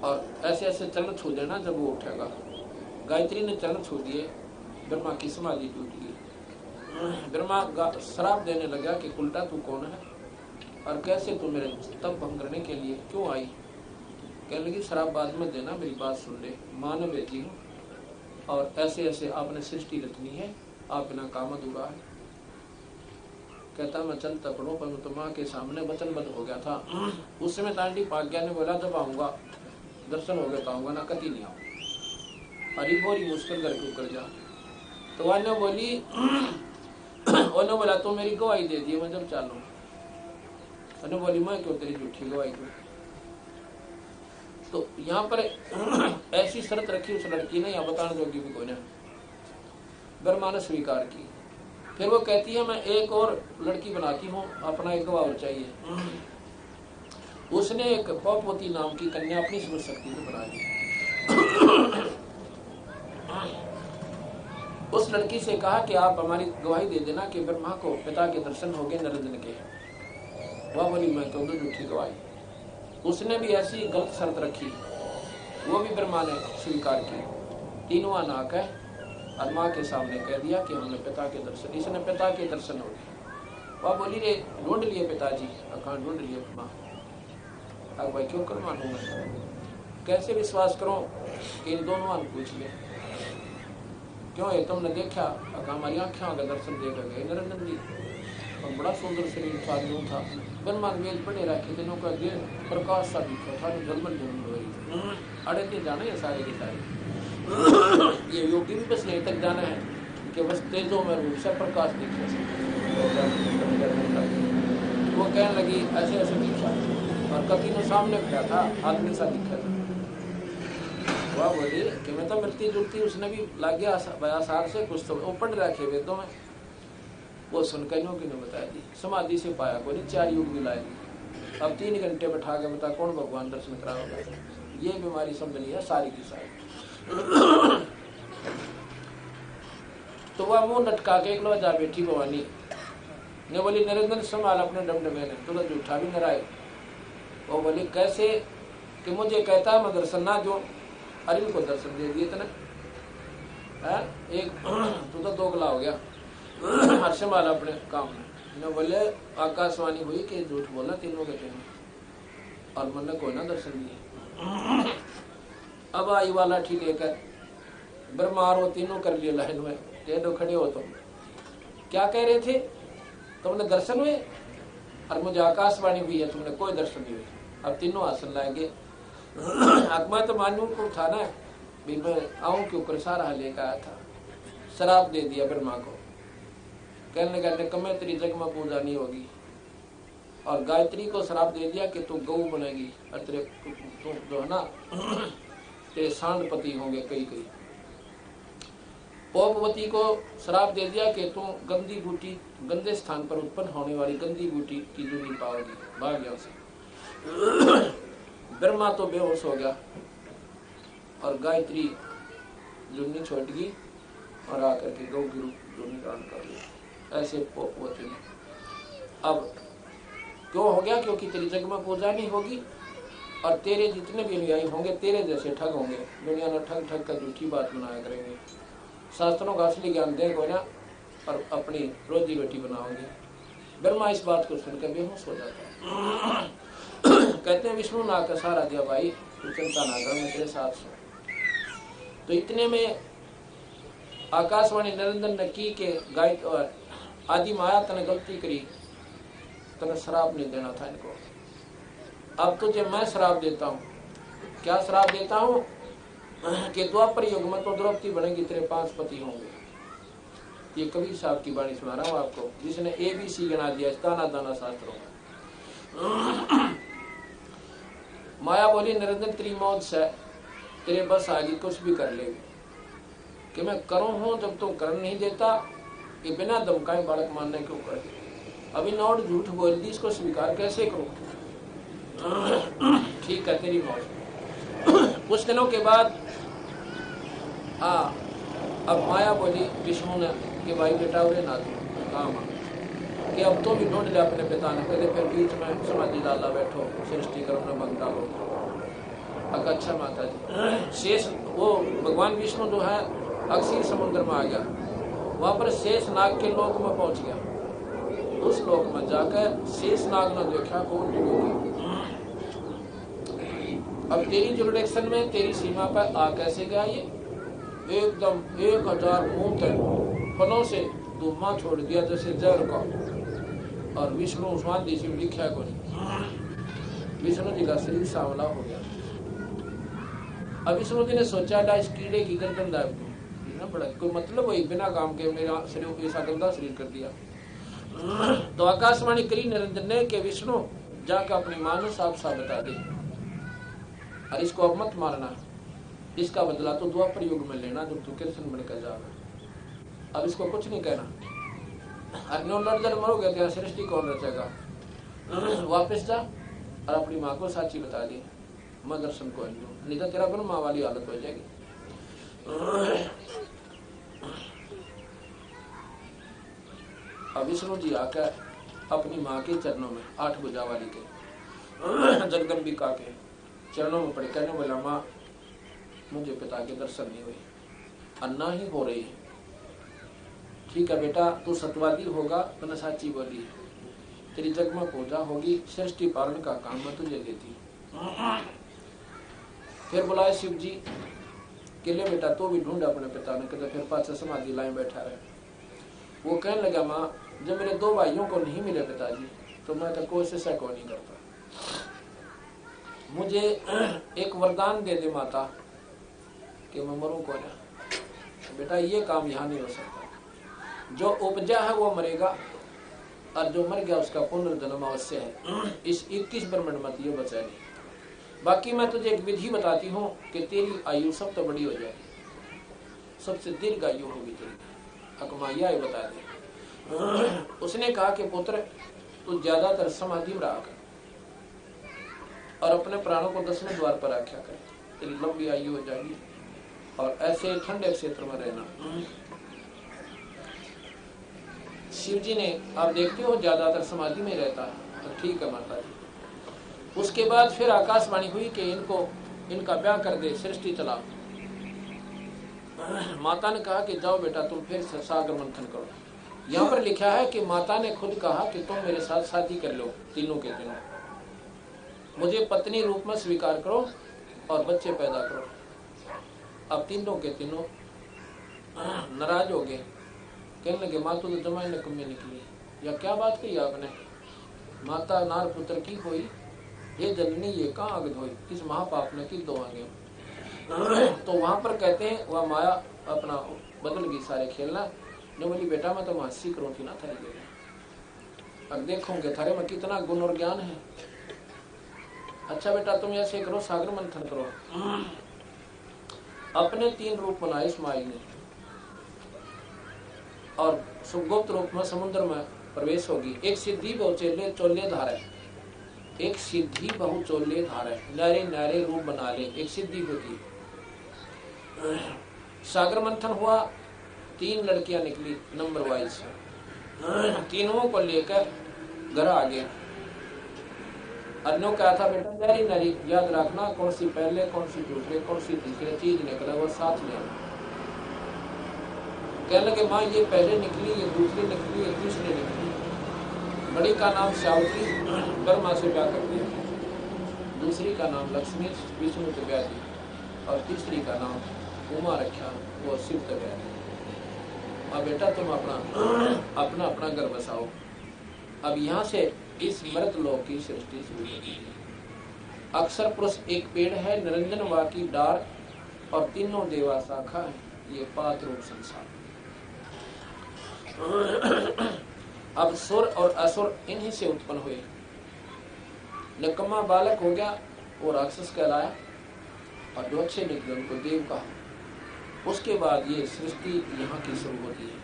[SPEAKER 1] और ऐसे ऐसे चरण छू देना जब वो उठेगा। गायत्री ने चरण छू दिए, ब्रह्मा की समाधि टूट गई। ब्रह्मा श्राप देने लगा कि उल्टा तू कौन है और कैसे तू मेरे तप भंग करने के लिए क्यों आई। कहने लगी श्राप बाद में देना, मेरी बात सुन ले, माँ ने भेजी हूँ और ऐसे ऐसे आपने सृष्टि रचनी है, आप बिना काम अधूरा है। कहता मैं चलता पढ़ो, पर तो माँ के सामने वचनबद्ध हो गया था। उस समय तांडी पाग्या ने बोला जब आऊंगा दर्शन हो गया तो आऊंगा, ना कति नहीं आऊंगा। अरे बोरी मुश्किल करके उतर जा। तो वह ने बोली उन्होंने बोला तो मेरी गवाही दे दी, मैं जब चालू। उन्होंने बोली मैं क्यों तेरी झूठी गवाही दूं। तो यहाँ पर ऐसी शर्त रखी उस लड़की ने, यहाँ बताने जोगी भी कोई ना, ब्रह्मा ने स्वीकार की। फिर वो कहती है मैं एक और लड़की बनाती हूँ, अपना एक गवाह चाहिए। उसने एक पौपवती नाम की कन्या अपनी समझ शक्ति से बना ली। उस लड़की से कहा कि आप हमारी गवाही दे देना कि ब्रह्मा को पिता के दर्शन हो गए निरंजन के। वह बोली मैं तो झूठी गवाही। उसने भी ऐसी गलत शर्त रखी, वो भी ब्रह्मा ने स्वीकार की। तीनों नाक है और माँ के सामने कह दिया कि हमने पिता के दर्शन, इसने पिता के दर्शन हो गए। वह बोली रे ढूंढ लिए पिताजी, कहाँ ढूंढ लिए माँ। अब भाई क्यों कर मानूंगा, कैसे विश्वास करो कि इन दोनों ने पूछ लिया क्यों है तुमने देखा, हमारी आँखें का दर्शन देखा गए निरंजन जी, और बड़ा सुंदर शरीर था, यूं था बनमान वेद पढ़े रखे दिनों का देह प्रकाश सा दिखा था, जलमन जलमन हो रही थी। अड़े थे जाने हैं सारे के सारे, ये योगी भी बस यहीं तक जाना है कि बस तेजों में रूप से प्रकाश दिखे। वो कहने लगी ऐसे ऐसे दिखा, और कभी तो सामने खड़ा था, आदमी सा दिखा था। वह बोली कि मैं तो मिलती जुलती, उसने भी लग गया आसार से कुछ तो वो पढ़ रखे वेदों में। वो सुनकर नो की बता दी, समाधि से पाया कोई 4 युग मिलाएगी। अब 3 घंटे बैठा के बता कौन भगवान दर्शन कराओगा। ये बीमारी समझ ली है सारी की सारी। तो वह मुंह लटका के एक जा बैठी भवानी ने बोली निरंजन संभाल अपने डबडबे ने, तुरंत जूठा भी न आए। वो बोली कैसे कि मुझे कहता है मैं दर्शन ना जो, अरे को दर्शन दे दिए इतने एक तू तो दोगला हो गया। हर्ष माला अपने काम में बोले आकाशवाणी हुई कि झूठ बोला तीनों के तीनों, और मन ने कोई ना दर्शन दिए। अब आई वाला ठीक लेकर ब्रह्मा वो तीनों कर लिए लाइन में, टेढ़ो खड़े हो तुम, क्या कह रहे थे तुमने दर्शन हुए, और मुझे आकाशवाणी हुई है तुमने कोई दर्शन नहीं हुई। अब तीनों आसन लाएंगे। मैं तो मानू को था ना भी मैं आऊं के ऊपर सारा लेकर आया था, शराब दे दिया ब्रह्मा को, कहने लगा कमे तेरी जग में पूजा नहीं होगी, और गायत्री को शराब दे दिया कि तू गऊ बनेगी, और तेरे जो है ना तेरे सांडपति होंगे कई कई। पौपवती को शराब दे दिया कि तू गंदी बूटी, गंदे स्थान पर उत्पन्न होने वाली गंदी बूटी की जूनी पाओगी, भाग यहाँ से। ब्रह्मा तो बेहोश हो गया, और गायत्री जुन्नी छोड़ गई और आकर के गौ की रूप जूनी दान कर ली। ऐसे पौपवती ने अब क्यों हो गया, क्योंकि तेरी जग में पूजा नहीं होगी, और तेरे जितने भी अनुयायी होंगे तेरे जैसे ठग होंगे, दुनिया में ठग ठग कर झूठी बात बनाया करेंगे, शास्त्रों का असली ज्ञान देंगे ना और अपनी रोजी रोटी बनाओगे। ब्रह्मा इस बात को सुनकर बेहोश हो जाता है। कहते हैं विष्णु ना का सहारा दिया भाई, तू चिंता ना कर, मैं तेरे साथ हूं। तो इतने में आकाशवाणी निरंजन ने की के गाय और आदि माया तने गलती करी, तने शराब नहीं देना था इनको, अब तुझे मैं शराब देता हूँ। क्या शराब देता हूँ कि द्वापर युग में तो द्रौपदी बनेगी, तेरे 5 पति होंगे। ये कबीर साहब की वाणी सुना रहा हूँ आपको, जिसने ABC गिना दिया दाना दाना शास्त्रों में। माया बोली निरंजन तेरी मौत से तेरे बस आगे कुछ भी कर लेगी, कि मैं करूं हूं जब तुम कर नहीं देता, कि बिना धमकाए बालक मानने क्यों कर, अभी नौट झूठ बोल दी, इसको स्वीकार कैसे करूं। ठीक है तेरी मौत। कुछ दिनों के बाद अब माया बोली विष्णु ने कि भाई बेटा उरे ना काम कि अब तो भी ढूंढ लिया अपने पिता ने, पहले फिर बीच में समाधि डाला बैठो, सृष्टि करो न बंदा हो। अच्छा माता जी, शेष वो भगवान विष्णु जो है अक्षीर समुद्र में आ गया, वहां पर शेष नाग के लोक में पहुंच गया। उस लोक में जाकर शेष नाग ने देखा कौन होगी, अब तेरी जुरिडिक्शन में तेरी सीमा पर आ कैसे गया ये, एकदम 1000 मुंह तक फलों से धुआं छोड़ दिया जैसे जहर का, और विष्णु स्वादी से लिखा को विष्णु जी का शरीर सांवला हो गया। अब विष्णु जी ने सोचा इस कीड़े की गर्दन दाब दूं, बड़ा कोई मतलब वही बिना काम के मेरा शरीर ऐसा गंदा शरीर कर दिया। तो आकाशवाणी करी निरंजन ने कि विष्णु जाकर अपनी मां ने साफ साफ बता दे, और इसको अब मत मारना, इसका बदला तो द्वापर युग में लेना जब तू कृष्ण बनकर जाना। अब इसको कुछ नहीं कहना। अन्यों लड़ मरोगे तो सृष्टि कौन रचेगा? वापस जा और अपनी माँ को साची बता दी, मैं दर्शन को नहीं तो तेरा ब्रह्मा वाली हालत हो जाएगी। अब विष्णु जी आकर अपनी माँ के चरणों में, 8 भुजा वाली के जगदम्बिका के चरणों में पड़ कहने बोला, माँ मुझे पिता के दर्शन नहीं हुए, अन्ना ही हो रही है। ठीक है बेटा, तू सतवादी होगा तो न साची बोली, तेरी जग में पूजा होगी, सृष्टि पालन का काम मैं तुझे देती। फिर बुलाए शिव जी के लिए, बेटा तो भी ढूंढ अपने पिता ने, कहते फिर पाछे समाधि लाए बैठा रहे। वो कहने लगा, माँ जब मेरे 2 भाइयों को नहीं मिले पिताजी तो मैं तो कोशिश को नहीं करता, मुझे एक वरदान दे दे माता कि मैं मरूं को ना। बेटा ये काम यहाँ नहीं हो सकता, जो उपजा है वो मरेगा और जो मर गया उसका पुनर्जन्म अवश्य है। इस 21 ब्रह्मंड मत ये बचा नहीं। बाकी मैं तुझे एक विधि बताती हूँ कि तेरी आयु सब तो बड़ी हो जाएगी, सबसे दीर्घ आयु होगी तेरी। अकमाया ये बता दे। उसने कहा कि पुत्र तू ज्यादातर समाधि में रहा कर और अपने प्राणों को 10वें द्वार पर रखा कर, तेरी लंबी आयु हो जाएगी। और ऐसे ठंडे क्षेत्र में रहना। शिव जी ने, आप देखते हो ज्यादातर समाधि में रहता है, तो ठीक है माता जी। उसके बाद फिर आकाशवाणी हुई कि इनका ब्याह कर दे, सृष्टि चला। माता ने कहा कि जाओ बेटा तुम फिर सागर मंथन करो। यहाँ पर लिखा है कि माता ने खुद कहा कि तुम मेरे साथ शादी कर लो, तीनों के तीनों, मुझे पत्नी रूप में स्वीकार करो और बच्चे पैदा करो। अब तीनों के तीनों नाराज हो गए, कहने लगे माँ तो जमाई ने कुम्मे निकली, या क्या बात कही आपने? माता नार पुत्र की होई, ये जननी ये कहाँ आग धोई, किस महापाप ने की दो आगे। तो वहां पर कहते हैं वह माया अपना बदल गई सारे खेलना। ने बोली बेटा मैं तो मासी करूँ थी ना थारी जगह, अब देखोगे थारे में कितना गुण और ज्ञान है। अच्छा बेटा तुम ऐसे करो, सागर मंथन करो। अपने 3 रूप बनाए इस माई ने और सुगुप्त रूप में समुद्र में प्रवेश होगी। एक सिद्धि बहु चोले धारे, एक सिद्धि बहु चोले धारे, नारे नारे रूप बना ले, एक सिद्धि होगी। सागर मंथन हुआ, 3 लड़कियां निकली नंबर वाइज, तीनों को लेकर घर आ गए। अन्यों कहा था बेटा नारी नारी याद रखना, कौन सी पहले कौन सी दूसरे कौन सी तीसरे चीज निकले वो साथ में आना। कहने लगे माँ ये पहले निकली, ये दूसरी निकली, ये तीसरी निकली। बड़ी का नाम सावित्री, ब्रह्मा से ब्याह कर दिया, दूसरी का नाम लक्ष्मी विष्णु से ब्याह दी और तीसरी का नाम उमा रखा, वो शिव से ब्याह दी। अब बेटा तुम अपना अपना घर बसाओ। अब यहाँ से इस मृत लोक की सृष्टि शुरू होगी। अक्षर पुरुष एक पेड़ है, निरंजन वा की डार और तीनों देवा शाखा है, ये 5 रूप संसार। अब सुर और असुर इन्हीं से उत्पन्न हुए। निकम्मा बालक हो गया वो राक्षस कहलाया और जो अच्छे निकले उनको देव कहा। उसके बाद ये सृष्टि यहाँ की शुरू होती है।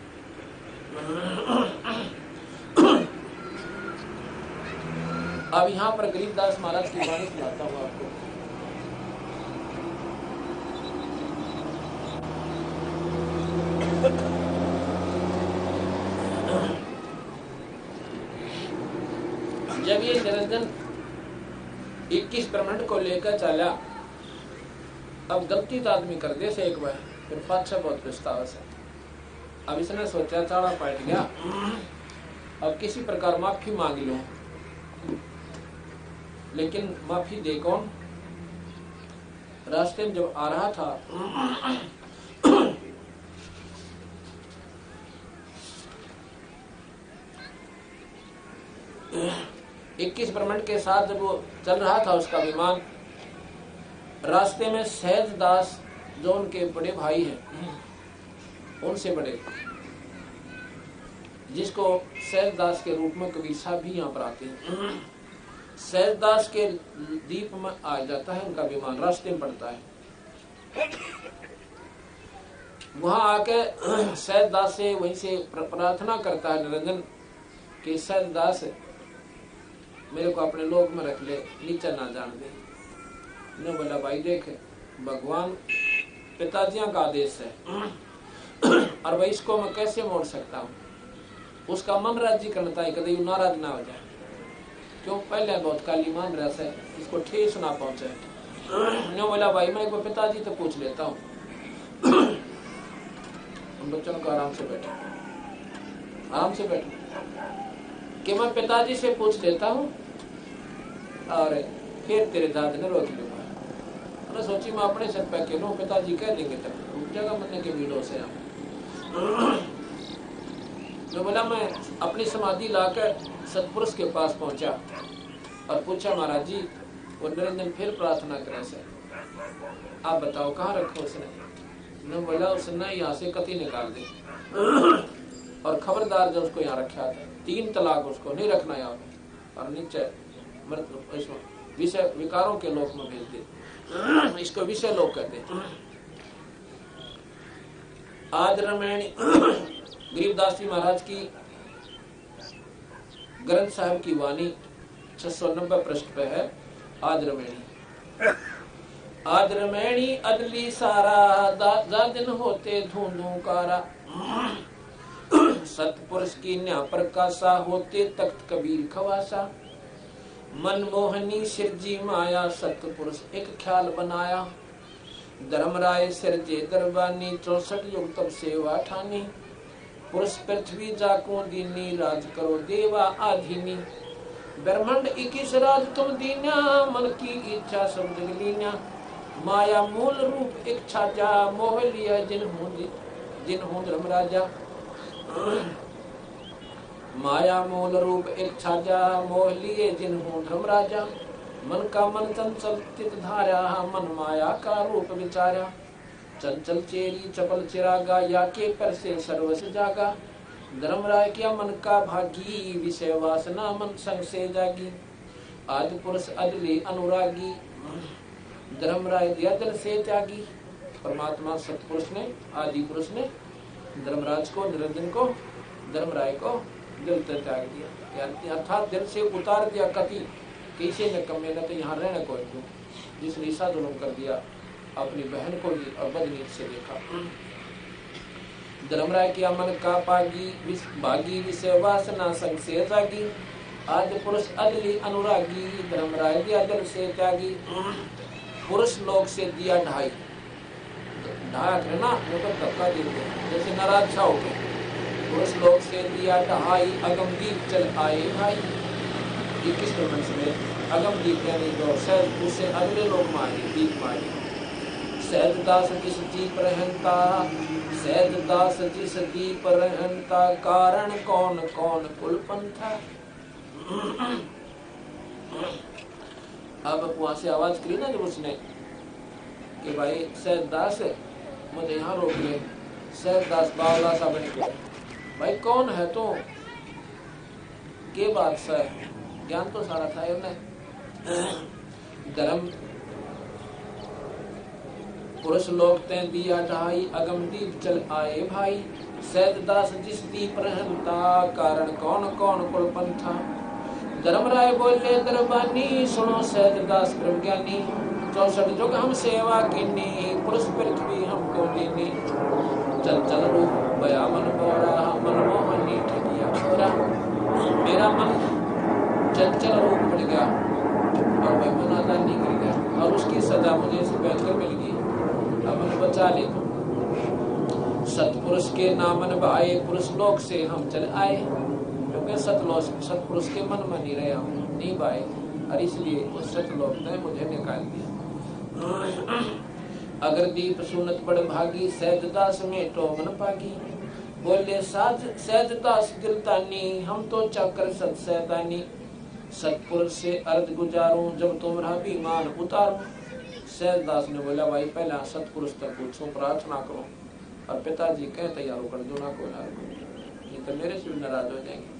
[SPEAKER 1] अब यहाँ पर गरीबदास महाराज की वाणी सुनाता हूँ आपको। जब ये निरंजन 21 ब्रह्मांड को लेकर चला, अब गलती तो आदमी कर दे से एक बार, फिर पाछा बहुत पछतावा से। अब इसने सोचा चाड़ा पलट गया, अब किसी प्रकार माफी मांग लूं, लेकिन माफी दे कौन? रास्ते में जब आ रहा था इक्कीस ब्रह्मांड के साथ जब वो चल रहा था उसका विमान, रास्ते में सहज दास जो उनके बड़े भाई हैं, उनसे बड़े, जिसको सहज दास के रूप में कबीर साहब भी यहाँ पर आते हैं, सहजदास के दीप में आ जाता है उनका विमान, रास्ते में पड़ता है। वहां आके सहजदास से वहीं से प्रार्थना करता है निरंजन कि सहजदास मेरे को अपने लोक में रख ले, नीचे ना जान दे। ने बोला भाई देख, भगवान पिताजियों का आदेश है और भाई इसको मैं कैसे मोड़ सकता हूँ। उसका मन राजी करता है, कभी नाराज ना हो जाए, क्यों पहले बहुत काली मान रहा है, इसको ठेस ना पहुंचे। ने बोला भाई मैं एक बार पिताजी तो पूछ लेता हूँ। बच्चों को आराम से बैठो, आराम से बैठो, कि मैं पिताजी से पूछ लेता हूँ और फिर तेरे दाद ने रोक लूंगा। मैंने सोची मैं अपने सर पे अकेलो, पिताजी कह देंगे तब रुक जाएगा मरने के भीड़ों से। मैं बोला मैं अपनी समाधि लाकर सतपुरुष के पास पहुंचा और पूछा महाराज जी, वो निरंजन फिर प्रार्थना करे से, आप बताओ कहाँ रखो उसने। ने बोला उसने यहाँ से कति निकाल दे और खबरदार जब उसको यहाँ रखा था 3 तलाक उसको नहीं रखना यहाँ पे, और नीचे विषय विकारों के लोक में भेज दे। इसको विषय लोक कहते। आज रामायण गरीबदास जी महाराज की ग्रंथ साहब की वाणी 690 पृष्ठ पे है। आज रमैणी, आज रमैणी अदली सारा, जा दिन होते धूंधू कारा, सतपुरुष की न्या प्रकाशा, होते तख्त कबीर खवासा, मनमोहनी सिरजी माया, सतपुरुष एक ख्याल बनाया, धर्मराय सिरजे दरबानी, 64 युग तब सेवा ठानी, पुरुष पृथ्वी जाको दीनी, राज करो देवा आधीनी, ब्रह्मांड 21 राज तुम दीना, मन की इच्छा सब जग लीना, माया मूल रूप एक छाजा, मोह लिया जिन हूं धर्मराजा, माया मूल रूप एक छाजा, मोह लिए जिन हूं धर्मराजा, मन का मन चंचल चित धारा, मन माया का रूप विचारा, चंचल चेरी चपल चिरागा, या के पर से सर्वस जागा, धर्मराय क्या मन का भागी, विषय वासना मन संग से जागी, आदि पुरुष अदली अनुरागी, धर्मराय दिया दिल से त्यागी। परमात्मा सतपुरुष ने, आदि पुरुष ने धर्मराज को, निरंजन को, धर्मराय को दिल से त्याग दिया, अर्थात दिल से उतार दिया। कति किसी ने कम ने तो यहाँ रहने को जिसने ईसा जुल्म कर दिया अपनी बहन को भी और बदनीत से देखा। धर्मराय किया मन का पागी, भागी विषय वासना संग से जागी, आदि पुरुष अदली अनुरागी, धर्मराय दिया दिल से त्यागी, पुरुष लोक से दिया ढाई, ढाया करना धक्का दे जैसे नाराज हो गए, पुरुष लोक से दिया ढाई, अगम दीप चल आए भाई, 21 प्रबंध में अगम दीप यानी जो सहज उससे अगले लोग मारी दीप मारी, सहजदास जिस दीप रहता, सहजदास जिस दीप रहता, कारण कौन कौन कुल पंथा। अब वहां से आवाज करी ना जब उसने कि भाई सहजदास मुझे यहाँ रोक ले। सहजदास बावला सा बन गया, भाई कौन है तो के बात सा ज्ञान तो सारा था उन्हें। धर्म पुरुष लोग ते दिया ढाई, अगम दीप चल आए भाई, सहजदास जिस दीप रहता, कारण कौन कौन कुल पंथा। धर्मराय बोले दरबानी, सुनो सहजदास ब्रह्मज्ञानी, 64 जुग हम सेवा कीनी, पुरुष पृथ्वी हमको दीनी, चल चल रूप बया मन बोरा, मनमोहनी ठगिया छोरा। मेरा मन चंचल रूप बढ़ गया और मैं मनादानी कर गया और उसकी सजा मुझे इस बेहतर मिल गई। अब मैं बचा ले, सतपुरुष के नामन भाए, पुरुष लोक से हम चल आए, क्योंकि सतपुरुष के मन में नहीं रहे, हम नहीं भाए और इसलिए उस सतलोक ने मुझे निकाल दिया। अगर दीप सुनत बड़ भागी, सहजदास में तो मन पागी, बोले सहजदास दिलतानी, हम तो चक्कर सत सैतानी, सतपुरुष से अर्ध गुजारूं, जब तुम्हारा विमान उतारूं। सहजदास ने बोला भाई पहला सतपुरुष तक पूछो, प्रार्थना करो और पिताजी कह तैयार कर दो ना, कोई ना ये तो मेरे से नाराज हो जाएंगे।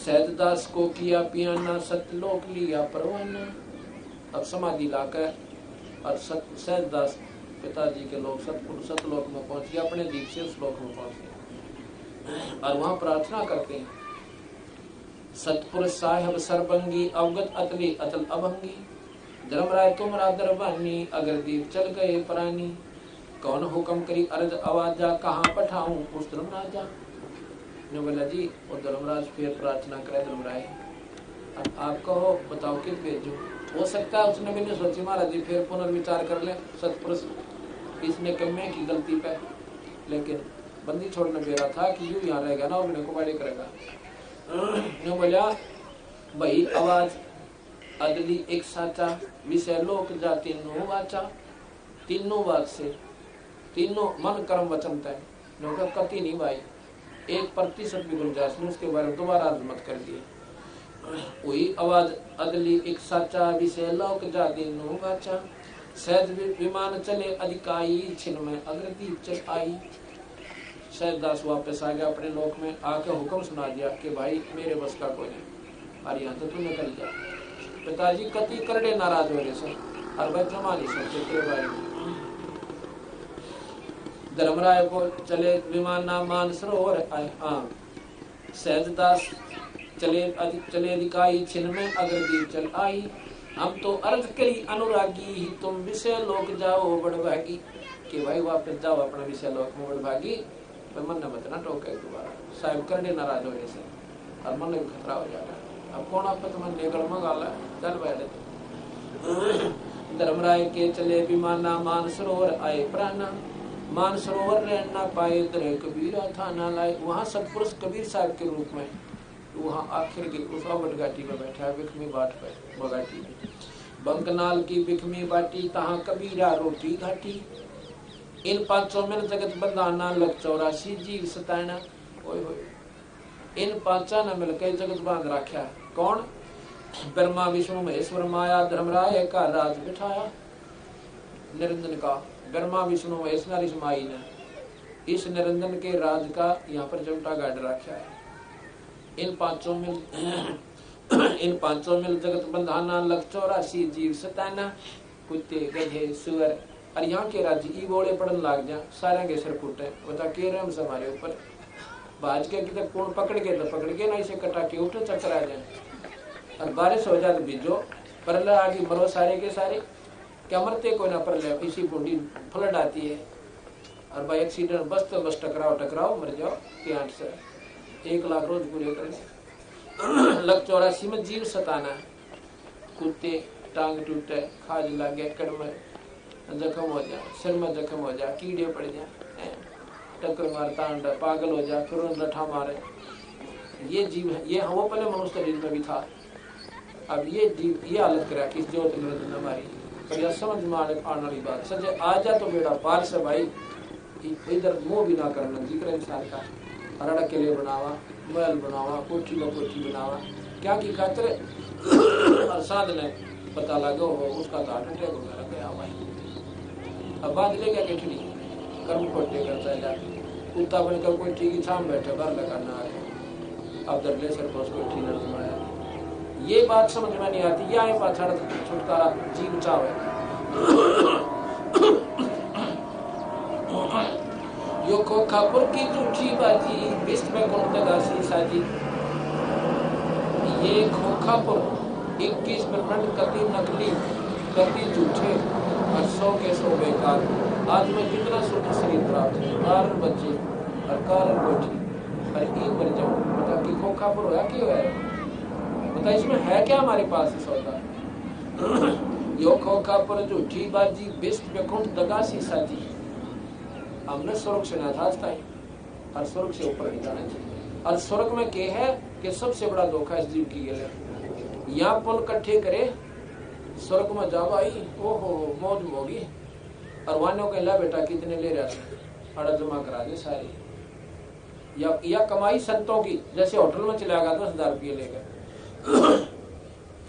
[SPEAKER 1] सैददास को किया पियाना, सतलोक लिया परवाना। अब समाधि लाकर और सैददास पिताजी के लोग सतलोक में पहुंच गए, अपने दीप से उस लोक में पहुंच गए और वहां प्रार्थना करते हैं, सतपुरुष साहेब सरबंगी, अवगत अतली अतल अभंगी, धर्मराय तुमरा दरबानी, अगर दीप चल गए प्राणी, कौन हुक्म करी अर्ज आवाजा, कहाँ पठाऊं उस धर्मराजा। ने बोला जी वो धर्मराज फिर प्रार्थना करे, धर्मराय अब आप कहो बताओ किस भेजूं। हो सकता है उसने भी नहीं सोची महाराज जी फिर पुनर्विचार कर ले, सतपुरुष इसने कमे की गलती पे, लेकिन बंदी छोड़ने बेरा था कि यूं यहाँ रहेगा ना और को बड़े करेगा। ने बोला भाई आवाज अदली एक साचा, विषय लोक जा तीनों वाचा, तीनों बात से तीनों मन कर्म वचन तय, कति नहीं भाई 1% भी गुंजाइश नहीं, उसके बारे में दोबारा मत कर दिए। वही आवाज अदली एक साचा, विषय लोक जा तीनों वाचा, सहज विमान चले अधिकाई, छिन में अग्रदीप चल आई। सैददास वापस आ गया अपने लोक में, आके हुक्म सुना दिया कि भाई मेरे बस का कोई नहीं, और यहाँ तो तू निकल जा। पिताजी कति करड़े नाराज हो रहे से, और भाई जमा नहीं सकते तेरे बारे में। धर्मराय को चले विमान ना मान सरोवर आए, हाँ सैददास चले अधिकाई, छिन में अग्रदीप चल आई। हम तो अर्ज करी अनुरागी, तुम विषय लोक जाओ बड़भागी, कि भाई वापस जाओ अपना विषय लोक में बड़भागी, पर मन मत ना टोके दोबारा। साहब करने नाराज हो जैसे और मन में खतरा हो जाएगा। अब कौन आप मन निकल मंगाला चल बैठे। धर्मराय के चले विमाना, मान सरोवर आए प्राणा, मान सरोवर रह ना पाए, दर कबीरा था ना लाए। वहाँ सतपुरुष कबीर साहब के रूप में वहाँ आखिर के उस अवट घाटी में बैठा है, बिखमी बाट पे बघाटी में, बंकनाल की बिखमी बाटी, तहाँ कबीरा रोटी घाटी। इन 500 मिल जगत बंधाना, लग 84 जीव सताना। ओए होए इन 5 ने मिलकर जगत बांध रखा। कौन? ब्रह्मा विष्णु महेश्वर माया, धर्मराय का राज बिठाया। निरंजन का ब्रह्मा विष्णु महेश्वर इस माई ने इस निरंजन के राज का यहाँ पर जमटा गाड़ रखा है। इन 500 मिल जगत बंधाना, लग 84 जीव सताना। कुत्ते गधे सुअर और यहाँ के राज्य ई बोले पड़न लाग जा, सारे के सिर फूटे। बता के रहे हमसे हमारे ऊपर भाज के कितने कौन पकड़ के ना इसे कटा के उठे चक्कर आ जाए, और बारिश हो जाए तो बीजो परल आगे मरो सारे के सारे, क्या मरते कोई ना परल, इसी बूंदी फ्लड आती है। और भाई एक्सीडेंट बस टकराओ मर जाओ, 8 से 1 लाख रोज पूरे करने। लग 84 में जीव सताना, कुत्ते टांग टूटे, खाज लागे, कड़म जख्म हो जा, सिर में जख्म हो जा, कीड़े पड़ जा, टक्कर मारता अंडा, पागल हो जा, फिर लठा मारे। ये जीव है, ये वो पहले मनुष्य शरीर में भी था। अब ये जीव ये हालत करा कि ज्योति हमारी पर यह समझ में आने वाली बात सच आ जा तो बेड़ा पार से भाई इधर मुंह भी ना करना जिक्र इंसान का। हरड़ा के लिए बनावा, महल बनावा, कोठी व कोठी बनावा, क्या की खातिर और साध ने पता लगा हो उसका तो अटैक हो गया भाई। अब बात ले गया किठनी कर्म कोटे करता जा, कुत्ता बनकर कोई ठीक छाम बैठे बार लगाना आ गया। अब दरले सर को उसको ठीक नहीं बनाया। ये बात समझ में नहीं आती, या पाछड़ छुटकारा जीव चाव है। यो खोखापुर की झूठी बाजी, बिस्ट में कौन दगासी साजी। ये खोखापुर 21 प्रखंड कति नकली, कति झूठे और 100 के 100 बेकार। आज मैं कितना सुख शरीर प्राप्त है, कारण बच्चे और कारण कोठी और एक मर जाऊं। बता कि खोखापुर होया क्यों है, बता इसमें है क्या हमारे पास सौदा। यो खोखापुर झूठी बाजी, बिस्ट में कौन दगासी साजी। हमने स्वर्ग से ना था और स्वर्ग से ऊपर नहीं जाना चाहिए। और स्वर्ग में क्या है कि सबसे बड़ा धोखा इस जीव की है। यहाँ पुल इकट्ठे करे, स्वर्ग में जाओ आई ओहो मौज होगी, और वानों के ला बेटा कितने ले रहे थे, अड़ा जमा करा दे सारी। या कमाई संतों की, जैसे होटल में चला गया 10,000 रुपये लेकर,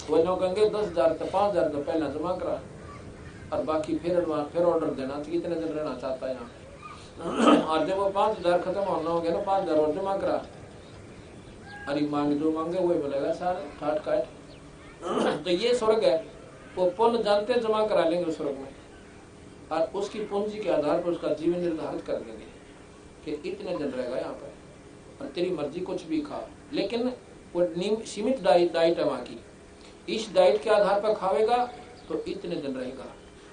[SPEAKER 1] वो कहेंगे 10,000 तो 5,000 तो पहले जमा करा, और बाकी फिर ऑर्डर देना तो कितने दिन रहना चाहता है यहाँ। और जब वो 5,000 खत्म होना हो गया ना, 5,000 और जमा करा, अरे मांग जो मांगे वही मिलेगा सारा ठाट काट। तो ये स्वर्ग है, वो पुण्य जानते जमा करा लेंगे स्वर्ग में, और उसकी पूंजी के आधार पर उसका जीवन निर्धारित कर देंगे कि इतने दिन रहेगा यहाँ पर, और तेरी मर्जी कुछ भी खा, लेकिन वो सीमित डाइट है वहाँ की। इस डाइट के आधार पर खाएगा तो इतने दिन रहेगा,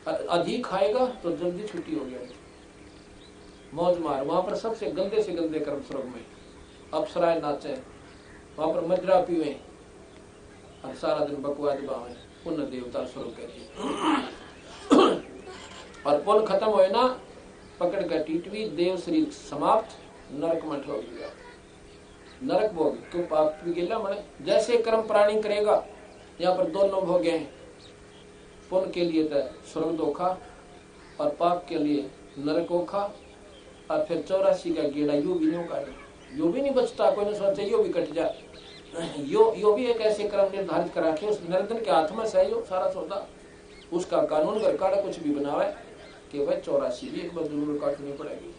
[SPEAKER 1] और अधिक खाएगा तो जल्दी छुट्टी हो गया, मौज मार। वहां पर सबसे गंदे से गंदे कर्म स्वर्ग में, अप्सराएं नाचे, वहां पर मदिरा पीवे और सारा दिन बकवाद बावे, पुण्य देवता स्वर्ग कहते। और पुण्य खत्म हुए ना, पकड़ कर टीटवी, देव शरीर समाप्त, नरक में ठोक दिया, नरक भोग। क्यों? पाप भी गिला मने जैसे कर्म प्राणी करेगा, यहाँ पर दोनों भोगे हैं, पुण्य के लिए तो स्वर्ग धोखा और पाप के लिए नरक ओखा, और फिर 84 का गेड़ा यो भी नहीं काटे, यो भी नहीं बचता। कोई ने सोचा यो भी कट जाए, यो भी एक ऐसे क्रम निर्धारित करा के उस निरंजन के हाथ में सही हो सारा सौदा, उसका कानून घर काड़ा कुछ भी बनावे कि भाई 84 भी एक बार जरूर काटनी पड़ेगी,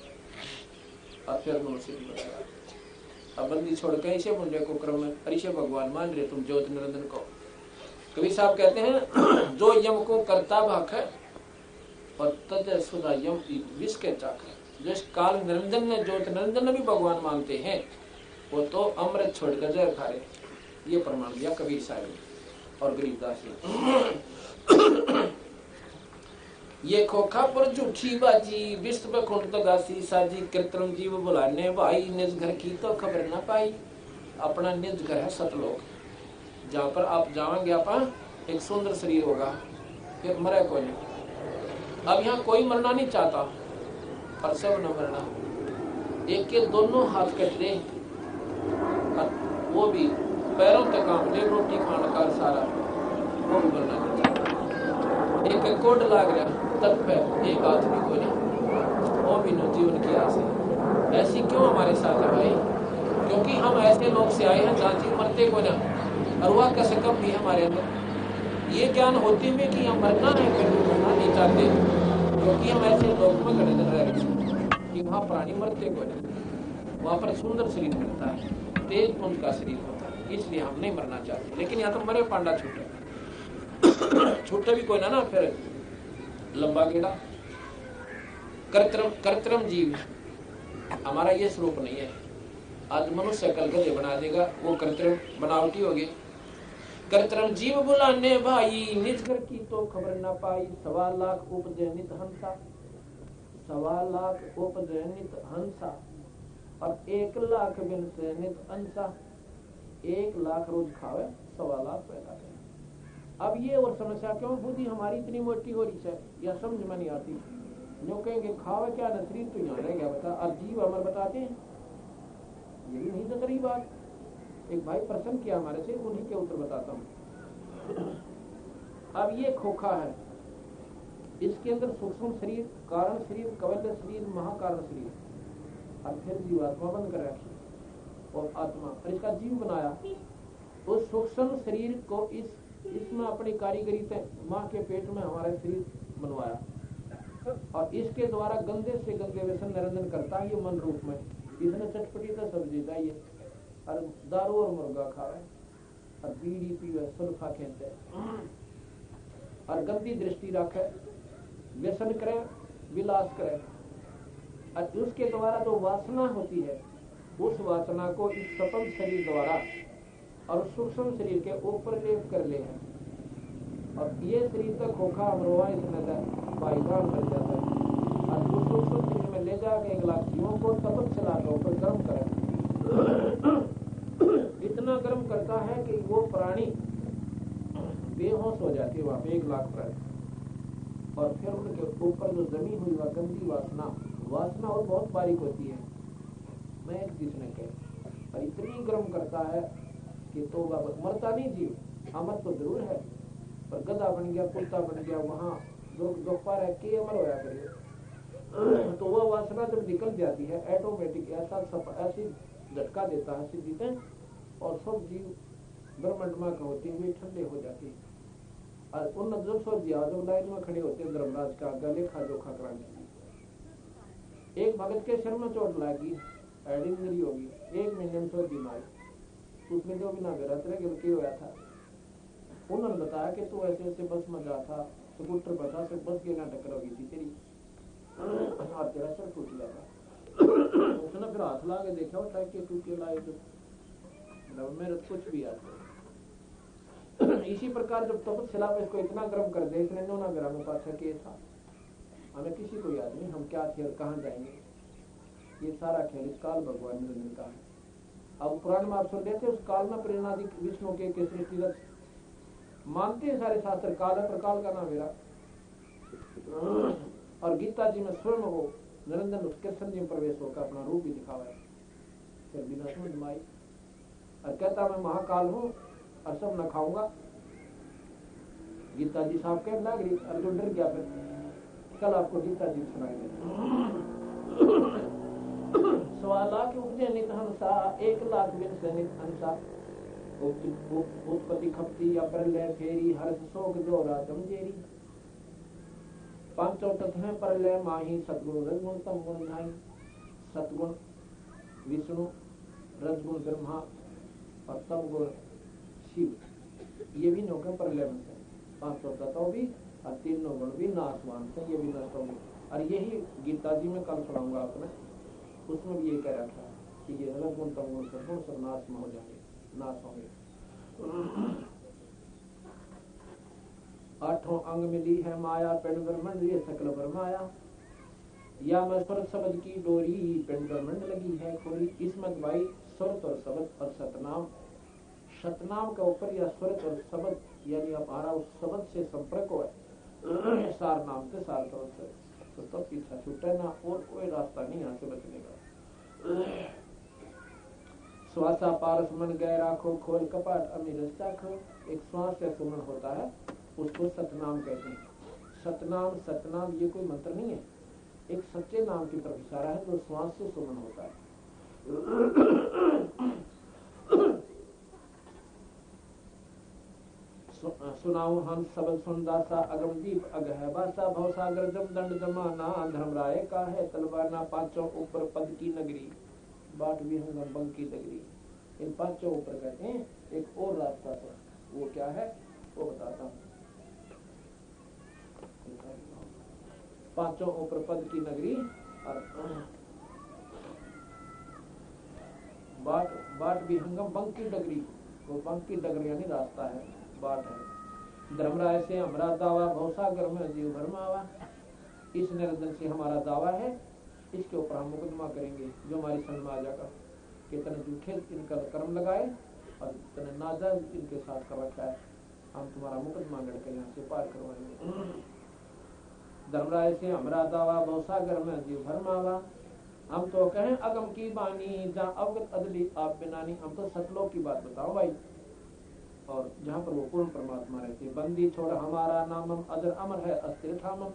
[SPEAKER 1] और फिर मनुष्य भी बनेगा। अब बंदी छोड़ के इसे मुंडे को क्रम में अरिशे भगवान मान रहे तुम ज्योत निरंजन को। कवि साहब कहते हैं जो यम को करता भाख है और तज सुधा यम विष के चाक है। जो इस काल निरंजन ने ज्योत निरंजन ने भी भगवान मानते हैं, वो तो अमृत छोड़ कर जहर खा रहे। ये प्रमाण दिया कबीर साहब और गरीबदास ने। ये खोखा पर झूठी बाजी, विश्व में खुंड तो गासी साजी, कृत्रिम जीव बुलाने भाई, निज घर की तो खबर ना पाई। अपना निज घर है सतलोक, जहाँ पर आप जाओगे आप एक सुंदर शरीर होगा, फिर मरे कोई नहीं। अब यहाँ कोई मरना नहीं चाहता, पर सब न मरना। एक के दोनों हाथ कट रहे, वो भी पैरों तक काम ले, रोटी खाना का सारा, वो भी मरना नहीं चाहता। एक कोड लाग रहा तब पे, एक हाथ भी कोई नहीं, वो भी न जीवन की आस है। ऐसी क्यों हमारे साथ है भाई? क्योंकि हम ऐसे लोग से आए हैं जहाँ जी मरते को ना, और वह कैसे कब भी हमारे अंदर ये ज्ञान होते हुए कि हम मरना है, फिर मरना नहीं चाहते, क्योंकि हम ऐसे लोग में खड़े रह रहे कि वहाँ प्राणी मरते को नहीं, वहाँ पर सुंदर शरीर मिलता है, तेज पुंज का शरीर होता है, इसलिए हम नहीं मरना चाहते। लेकिन यहाँ तो मरे पांडा छूटे छूटे भी कोई ना, फिर लंबा गेड़ा। कृत्रिम जीव हमारा ये स्वरूप नहीं है। आज मनुष्य कल गधे बना देगा, वो कृत्रिम बनावटी होगी। कृत्रिम जीव बुलाने भाई, निज घर की तो खबर ना पाई। 1.25 लाख उपजे नित हंसा, 1.25 लाख उपजे नित हंसा, और 1 लाख बिन से नित अंसा। 1 लाख रोज खावे, 1.25 लाख पैदा करे। अब ये और समस्या क्यों? बुद्धि हमारी इतनी मोटी हो रही है, या समझ में नहीं आती। जो कहेंगे खावे क्या न, शरीर तो यहाँ रह गया बता, और जीव हमारे बताते हैं यही नहीं तो करी बात। एक भाई प्रश्न किया हमारे से, उन्हीं के उत्तर बताता हूँ। अब ये खोखा है, इसके अंदर सूक्ष्म शरीर, कारण शरीर, कवल्य शरीर, महाकारण शरीर, और फिर जीवात्मा बंद कर रखी और आत्मा, और इसका जीव बनाया। उस सूक्ष्म शरीर को इसमें अपनी कारीगरी से माँ के पेट में हमारा शरीर बनवाया, और इसके द्वारा गंदे से गंदे व्यसन निरंजन करता है ये मन रूप में। इसने चटपटी तो सब्जी चाहिए, और दारू और मुर्गा खावे, और बीड़ी पीवे, सुल्फा खेते, और गंदी दृष्टि रखे, व्यसन करे, विलास करे, और उसके द्वारा जो वासना होती है, उस वासना को इस सफल शरीर द्वारा और सूक्ष्म शरीर के ऊपर लेप कर ले है। और ये शरीर तक खोखा अमरोहा इसमें भाईजान बन जाता है, और उस सूक्ष्म शरीर में ले जाकर 1 लाख जीवों को तपक चला के ऊपर गर्म करे। इतना गर्म करता है कि वो प्राणी बेहोश हो जाती है वहां पे 1 लाख प्राणी। और फिर उनके ऊपर जो जमी हुई वह गंदी वासना और बहुत बारीक होती है, मैं जिसने कहे, और इतनी गर्म करता है कि तो मरता नहीं जीव, अमर तो जरूर है, पर गधा बन गया, कुत्ता बन गया, वहां दोपा रह के अमर होया करिए। तो वह वासना जब निकल जाती है, ऑटोमेटिक ऐसी झटका देता है सिद्धि पे, और सब जीव ब्रह्मांड में होती हुए ठंडे हो जाती है। और उन जब सौ जी जब लाइन में खड़े होते हैं धर्मराज का गले खा जोखा कराने। एक भगत के सिर में चोट लगी, इंजरी होगी, 1 महीने में 100 दिन आई, उसमें जो भी ना बेरा तेरे गिर की हुआ था। उन्होंने बताया कि तू ऐसे ऐसे बस में जा था, स्कूटर पर था, फिर बस के ना टक्कर हो गई थी तेरी और तेरा सर टूट गया था। उसने फिर हाथ ला के देखा और टाइप टूट के लाए तो मेरे कुछ भी आता। इसी प्रकार जब तपस्या पे इसको इतना गर्म कर दे, इसने नोना ग्राम में पाछा किया था, हमें किसी को याद नहीं हम क्या थे और कहाँ जाएंगे। ये सारा खेल इस काल भगवान ने का है। अब पुराण में आप सुन रहे थे उस काल में प्रेरणादि विष्णु के सृष्टि मानते हैं सारे शास्त्र, काल है प्रकाल का नाम मेरा। और गीता जी में स्वयं वो निरंजन कृष्ण जी में प्रवेश होकर अपना रूप भी दिखावा है, फिर बिना समझ माई और कहता मैं महाकाल हूँ और सब न खाऊंगा। गीता जी साहब कह लग रही, अर्जुन डर गया। फिर कल आपको गीता जी सुनाएंगे। 1.25 लाख उपजे नित हंसा, 1 लाख विंश नित हंसा, उत्पत्ति खपती या प्रलय फेरी, हर्ष शोक जोरा जमजेरी। 5 तत्व है प्रलय माही, सतगुण रजगुण तम गुण धाई। सतगुण विष्णु, रजगुण ब्रह्मा और तम गुण शिव, ये भी नौके प्रलय में से 5 तत्व भी और 3 गुण भी नाशवान से, ये भी नष्ट होंगे। और यही गीता जी में कल सुनाऊंगा आपने, उसमें भी ये कह रखा है कि ये रजगुण तम गुण सदगुण सब नाश में हो जाएंगे, नाश होंगे। 8 अंग मिली है माया, पिंड ब्रह्मंड ये सकल ब्रह्माया। या मैं स्वर शब्द की डोरी, पिंड ब्रह्मंड लगी है खोरी। इसमें भाई स्वर और शब्द और सतनाम, सतनाम के ऊपर या स्वर और शब्द यानी हमारा उस शब्द से संपर्क हो है सार नाम से सार शब्द से, तो तब पीछा छूटे ना और कोई रास्ता नहीं यहाँ से बचने का। श्वासा पारस मन गए राखो, खोल कपाट अमीर चाखो। एक श्वास से सुमन होता है, उसको सतनाम कहते हैं। सतनाम सतनाम ये कोई मंत्र नहीं है, एक सच्चे नाम की तरफ इशारा है जो श्वास से सुमन होता है। सुनाऊ हम सबल सुनदासा, अगम दीप अगह बासा। भवसागर जम दंड जमाना, धर्मराय का है तलवाना। 5 ऊपर पद की नगरी, बाट भी हंगम बंग की नगरी। इन 5 ऊपर कहते हैं एक और रास्ता था, वो क्या है वो बताता हूँ। 5 ऊपर पद की नगरी और बाट भी हंगम बंग की डगरी। वो बंग की डगरी यानी रास्ता है, बाट है। धर्मराय से हमारा दावा, भवसागर में जीव भरमावा। इस निरंजन से हमारा दावा है, इसके ऊपर हम मुकदमा करेंगे जो हमारी समझ में आ जाएगा कि तने झूठे इनका कर्म लगाए और तने नाजायज इनके साथ कर रखा है, हम तुम्हारा मुकदमा लड़कर यहाँ से पार करवाएंगे। धर्मराय से हमारा दावा, भवसागर में जीव भरमावा। हम तो कहें अगम की बानी, जहाँ अवगत अदली आप बिनानी। हम तो सतलोक की बात बताओ भाई, और जहाँ पर वो पूर्ण परमात्मा रहते। बंदी छोड़ हमारा नामम, अदर अमर है अस्थिर थामम।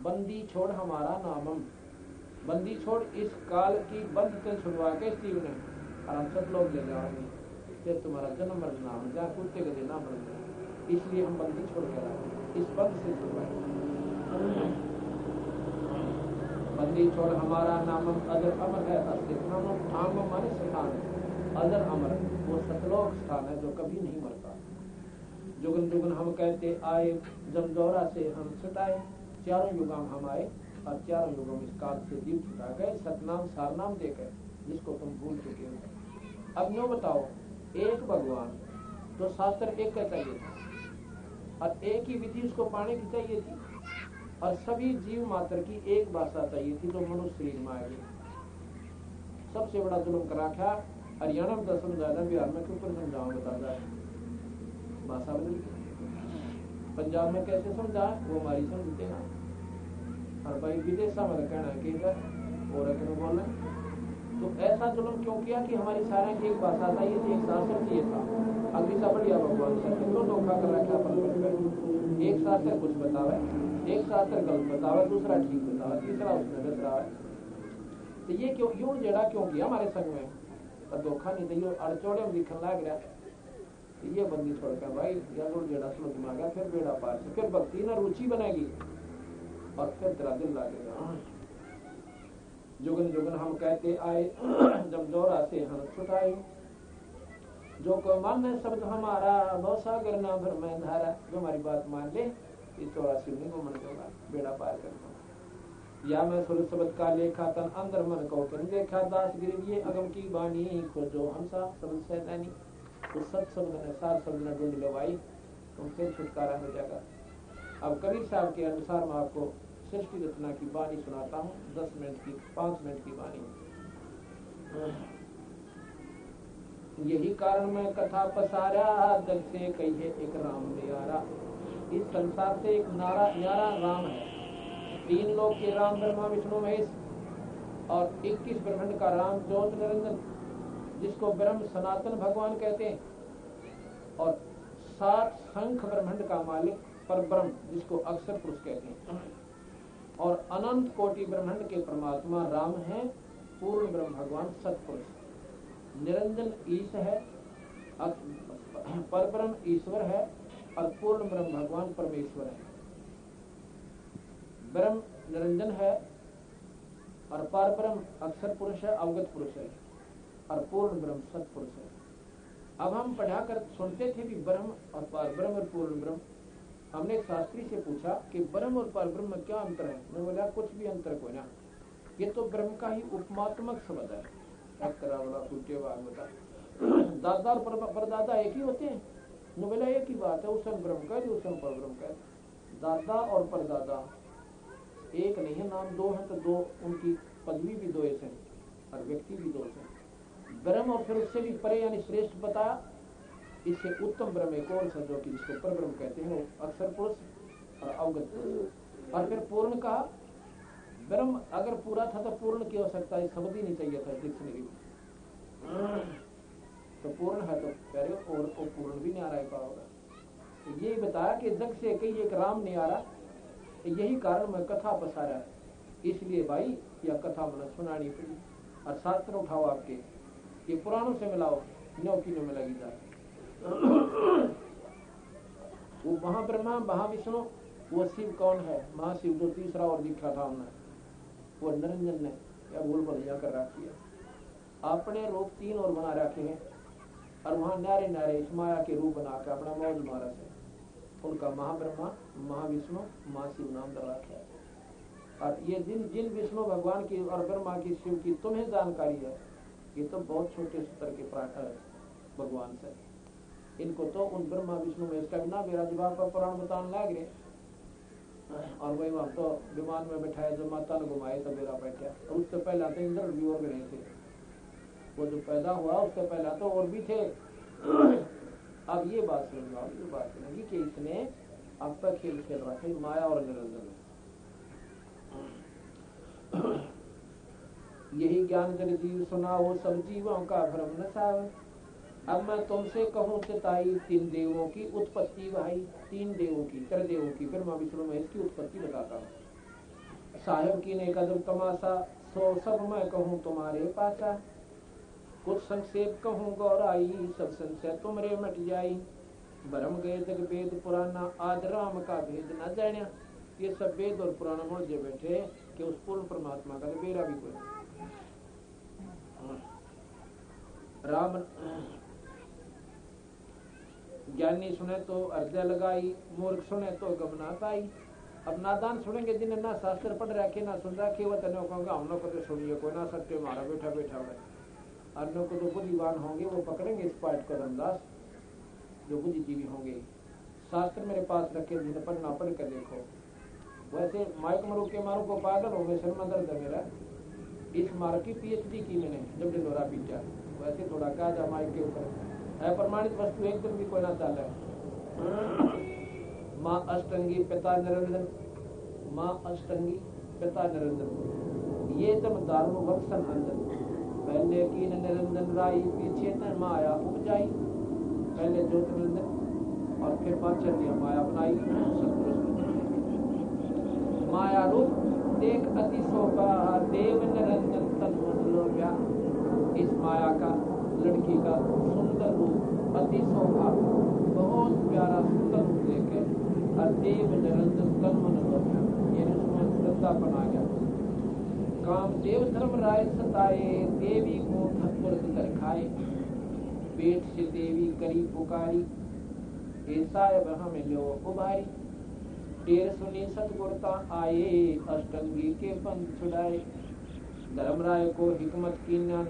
[SPEAKER 1] बंदी छोड़ हमारा नामम, बंदी छोड़ इस काल की बंद से छुड़वा के शिव ने, और हम सतलोक ले जाएंगे, फिर तुम्हारा जन्म मरना हो जहाँ कुत्ते गधे ना बन जाए, इसलिए हम बंदी छोड़ कर आए, इस बंद से छुड़वाए। बंदी छोड़ हमारा नामम, अदर अमर है अस्थिर थामम। थाम माने स्थान, अदर अमर वो सतलोक स्थान है जो कभी नहीं मरता। जुगन जुगन हम कहते आए, जमदौरा से हम छुटाए। 4 युगम हम आए और 4 युगम इस काल से जीव छुटा गए, सतनाम सारनाम देकर जिसको तुम भूल चुके हो। अब नो बताओ, एक भगवान तो शास्त्र एक का चाहिए था और एक ही विधि उसको पाने की चाहिए थी, और सभी जीव मात्र की एक भाषा चाहिए थी जो मनुष्य शरीर में आ गई। सबसे बड़ा जुल्म करा क्या हरियाणा में 10 समझाना, बिहार में क्यों पर समझाऊं बता जाए, भाषा बदल गई। पंजाब में कैसे समझा वो हमारी समझते ना, और भाई विदेशा में कहना है कि और बोल रहे। तो ऐसा जुल्म क्यों किया कि हमारी सारे की एक भाषा चाहिए थी, एक शास्त्र चाहिए था। अगली सा बढ़िया भगवान से कितना धोखा कर रखा अपन, एक शास्त्र कुछ बतावे, एक शास्त्र गलत बतावे, दूसरा ठीक बतावे, तीसरा उसमें दस रहा है। तो ये क्यों यूं जड़ा क्यों किया हमारे संग में, पर धोखा नहीं दियो अड़चोड़े में दिखने लग गया। तो ये बंदी छोड़कर भाई जरूर जड़ा समझ में आ गया, फिर बेड़ा पार से, फिर भक्ति ना रुचि बनेगी और फिर तेरा दिल लागेगा। जुगन जुगन हम कहते आए, जब दौरा से हम छुटाए। जो को माने शब्द हमारा भव सागर ना भर में धारा, जो हमारी बात मान ले ये 84 नहीं को मन होगा बेड़ा पार कर दो। या मैं सुर शब्द का लेखा तन अंदर मन को कर देखा दास गिरी ये अगम की बानी खोजो हमसा शब्द सैतानी। तो सब शब्द ने सार शब्द ने ढूंढ लो भाई, तुमसे छुटकारा हो जाएगा। अब कबीर साहब के अनुसार मैं आपको सृष्टि रचना की बानी सुनाता हूँ, 10 मिनट की 5 मिनट की बानी। यही कारण मैं कथा पसारा जग से कहिए एक राम न्यारा। इस संसार से एक न्यारा राम है। 3 लोक के राम ब्रह्मा विष्णु महेश और 21 ब्रह्मांड का राम ज्योत निरंजन, जिसको ब्रह्म सनातन भगवान कहते हैं, और 7 शंख ब्रह्मांड का मालिक पर ब्रह्म, जिसको अक्षर पुरुष कहते हैं, और अनंत कोटि ब्रह्मांड के परमात्मा राम है, पूर्ण ब्रह्म भगवान सतपुरुष। निरंजन ईश है, परब्रह्म ईश्वर है, और पूर्ण ब्रह्म भगवान परमेश्वर है। ब्रह्म निरंजन है और परब्रह्म अक्षर पुरुष है, अवगत पुरुष है, और पूर्ण ब्रह्म सतपुरुष है। अब हम पढ़ा कर सुनते थे कि ब्रह्म और परब्रह्म और पूर्ण ब्रह्म। हमने एक शास्त्री से पूछा कि ब्रह्म और परब्रह्म में क्या अंतर है? मैं बोला कुछ भी अंतर कोई ना, ये तो ब्रह्म का ही उपमात्मक शब्द है। दादा और परदादा एक ही होते हैं? मैं बोला एक ही बात है, उस समय ब्रह्म कह उस समय परब्रह्म कह। दादा और परदादा एक नहीं है, नाम 2 है तो 2 उनकी पदवी भी 2 है और व्यक्ति भी 2 है। ब्रह्म और फिर उससे भी परे यानी श्रेष्ठ बताया, इससे उत्तम ब्रह्म एक और है जो कि जिसको परब्रह्म कहते हैं, वो अक्षर पुरुष और अवगत पुरुष। और फिर पूर्ण कहा, ब्रह्म अगर पूरा था तो पूर्ण की हो सकता है, शब्द ही नहीं चाहिए था डिक्शनरी में। तो पूर्ण है तो कह रहे हो, और पूर्ण भी नहीं आ रहा होगा। तो ये बताया कि जग से कई एक राम नहीं आ रहा, यही कारण मैं कथा पसारा है। इसलिए भाई यह कथा मैंने सुनानी पड़ी। और शास्त्र उठाओ आपके, ये पुराणों से मिलाओ, न्यों में लगी जाए। वो महाब्रह्मा महाविष्णु, वो शिव कौन है? महाशिव जो तीसरा और दिखा था हमने, वो निरंजन ने या भूल भलिया कर रखी है। अपने रूप 3 और बना रखे हैं, और वहां न्यारे न्यारे इस माया के रूप बना के अपना मौज मारा से उनका महाब्रह्मा महाविष्णु महाशिव नाम दे रखा है। और ये जिन विष्णु भगवान की और ब्रह्मा की शिव की तुम्हें जानकारी है, ये तो बहुत छोटे स्तर के भगवान से, इनको तो उन ब्रह्मा विष्णु में इसका बिना मेरा जवाब का पुराण बताने लग रहे। और वही वहां तो विमान में बैठाया, जो माता ने घुमाए तो मेरा बैठा, और उससे पहले तो इंद्र भी और गए थे। वो जो पैदा हुआ उससे पहले तो और भी थे। अब ये बात सुन, ये बात सुनेगी कि इसने अब तक खेल खेल रहा है माया और निरंजन। यही ज्ञान जन जीव सुना हो, सब जीवों का भ्रम नसाव। अब मैं तुमसे कहूँ चिताई 3 देवों की उत्पत्ति भाई, 3 देवों की, त्रिदेवों की, ब्रह्मा विष्णु महेश की उत्पत्ति बताता हूँ। साहेब की ने कदर तमाशा, सो सब मैं कहूँ तुम्हारे पासा। कुछ संक्षेप कहूँ गौराई, सब संशय तुमरे मट जाई। भरम गए जग वेद पुराना, आज राम का भेद न जाना। ये सब वेद और पुराण मुझे बैठे कि उस पूर्ण परमात्मा का बेरा भी कोई राम। ज्ञानी सुने तो अर्जय लगाई, मूर्ख सुने तो गमना पाई। अब नादान सुनेंगे जिन्हें ना शास्त्र पढ़ रखे ना सुन रखे, वो तने कहूँगा हम लोग को तो सुनिए कोई ना, सत्य मारा बैठा बैठा हुआ। अन्यों को जो बुद्धिवान होंगे वो पकड़ेंगे इस पाठ को रमदास, जो बुद्धिजीवी होंगे। शास्त्र मेरे पास रखे, जिन्हें पढ़ना पढ़ कर देखो। वैसे माइक मरू के मारू को पागल हो गए, सर में दर्द है मेरा। इस मार की PhD की मैंने जब डिलोरा पीटा, वैसे थोड़ा गाजा माइक के ऊपर अप्रमाणित वस्तु एक दिन भी कोई ना चाल है। माँ अष्टंगी पिता निरंजन, माँ अष्टंगी पिता निरंजन, ये तब दारुण वक्सन अंजन। पहले की निरंजन राई, पीछे न माया उपजाई। पहले ज्योत निरंजन और फिर पाचन दिया माया बनाई। माया रूप देख अति शोभा, देव निरंजन तन मन लोभ्या। इस माया का लड़की का सुंदर रूप अति शोभा, बहुत प्यारा सुंदर रूप देखे, और देव निरंजन तन मन लोभ्या, ये उसमें श्रद्धा बना गया। काम देव धर्म राय सताए, देवी को धनपुर खाए। पेट से देवी करी पुकारी, ऐसा अब हम लो उभारी। ढेर सुनी सतगुरता आए, अष्टंगी के पंथ छुड़ाए। धर्मराय को हिकमत की न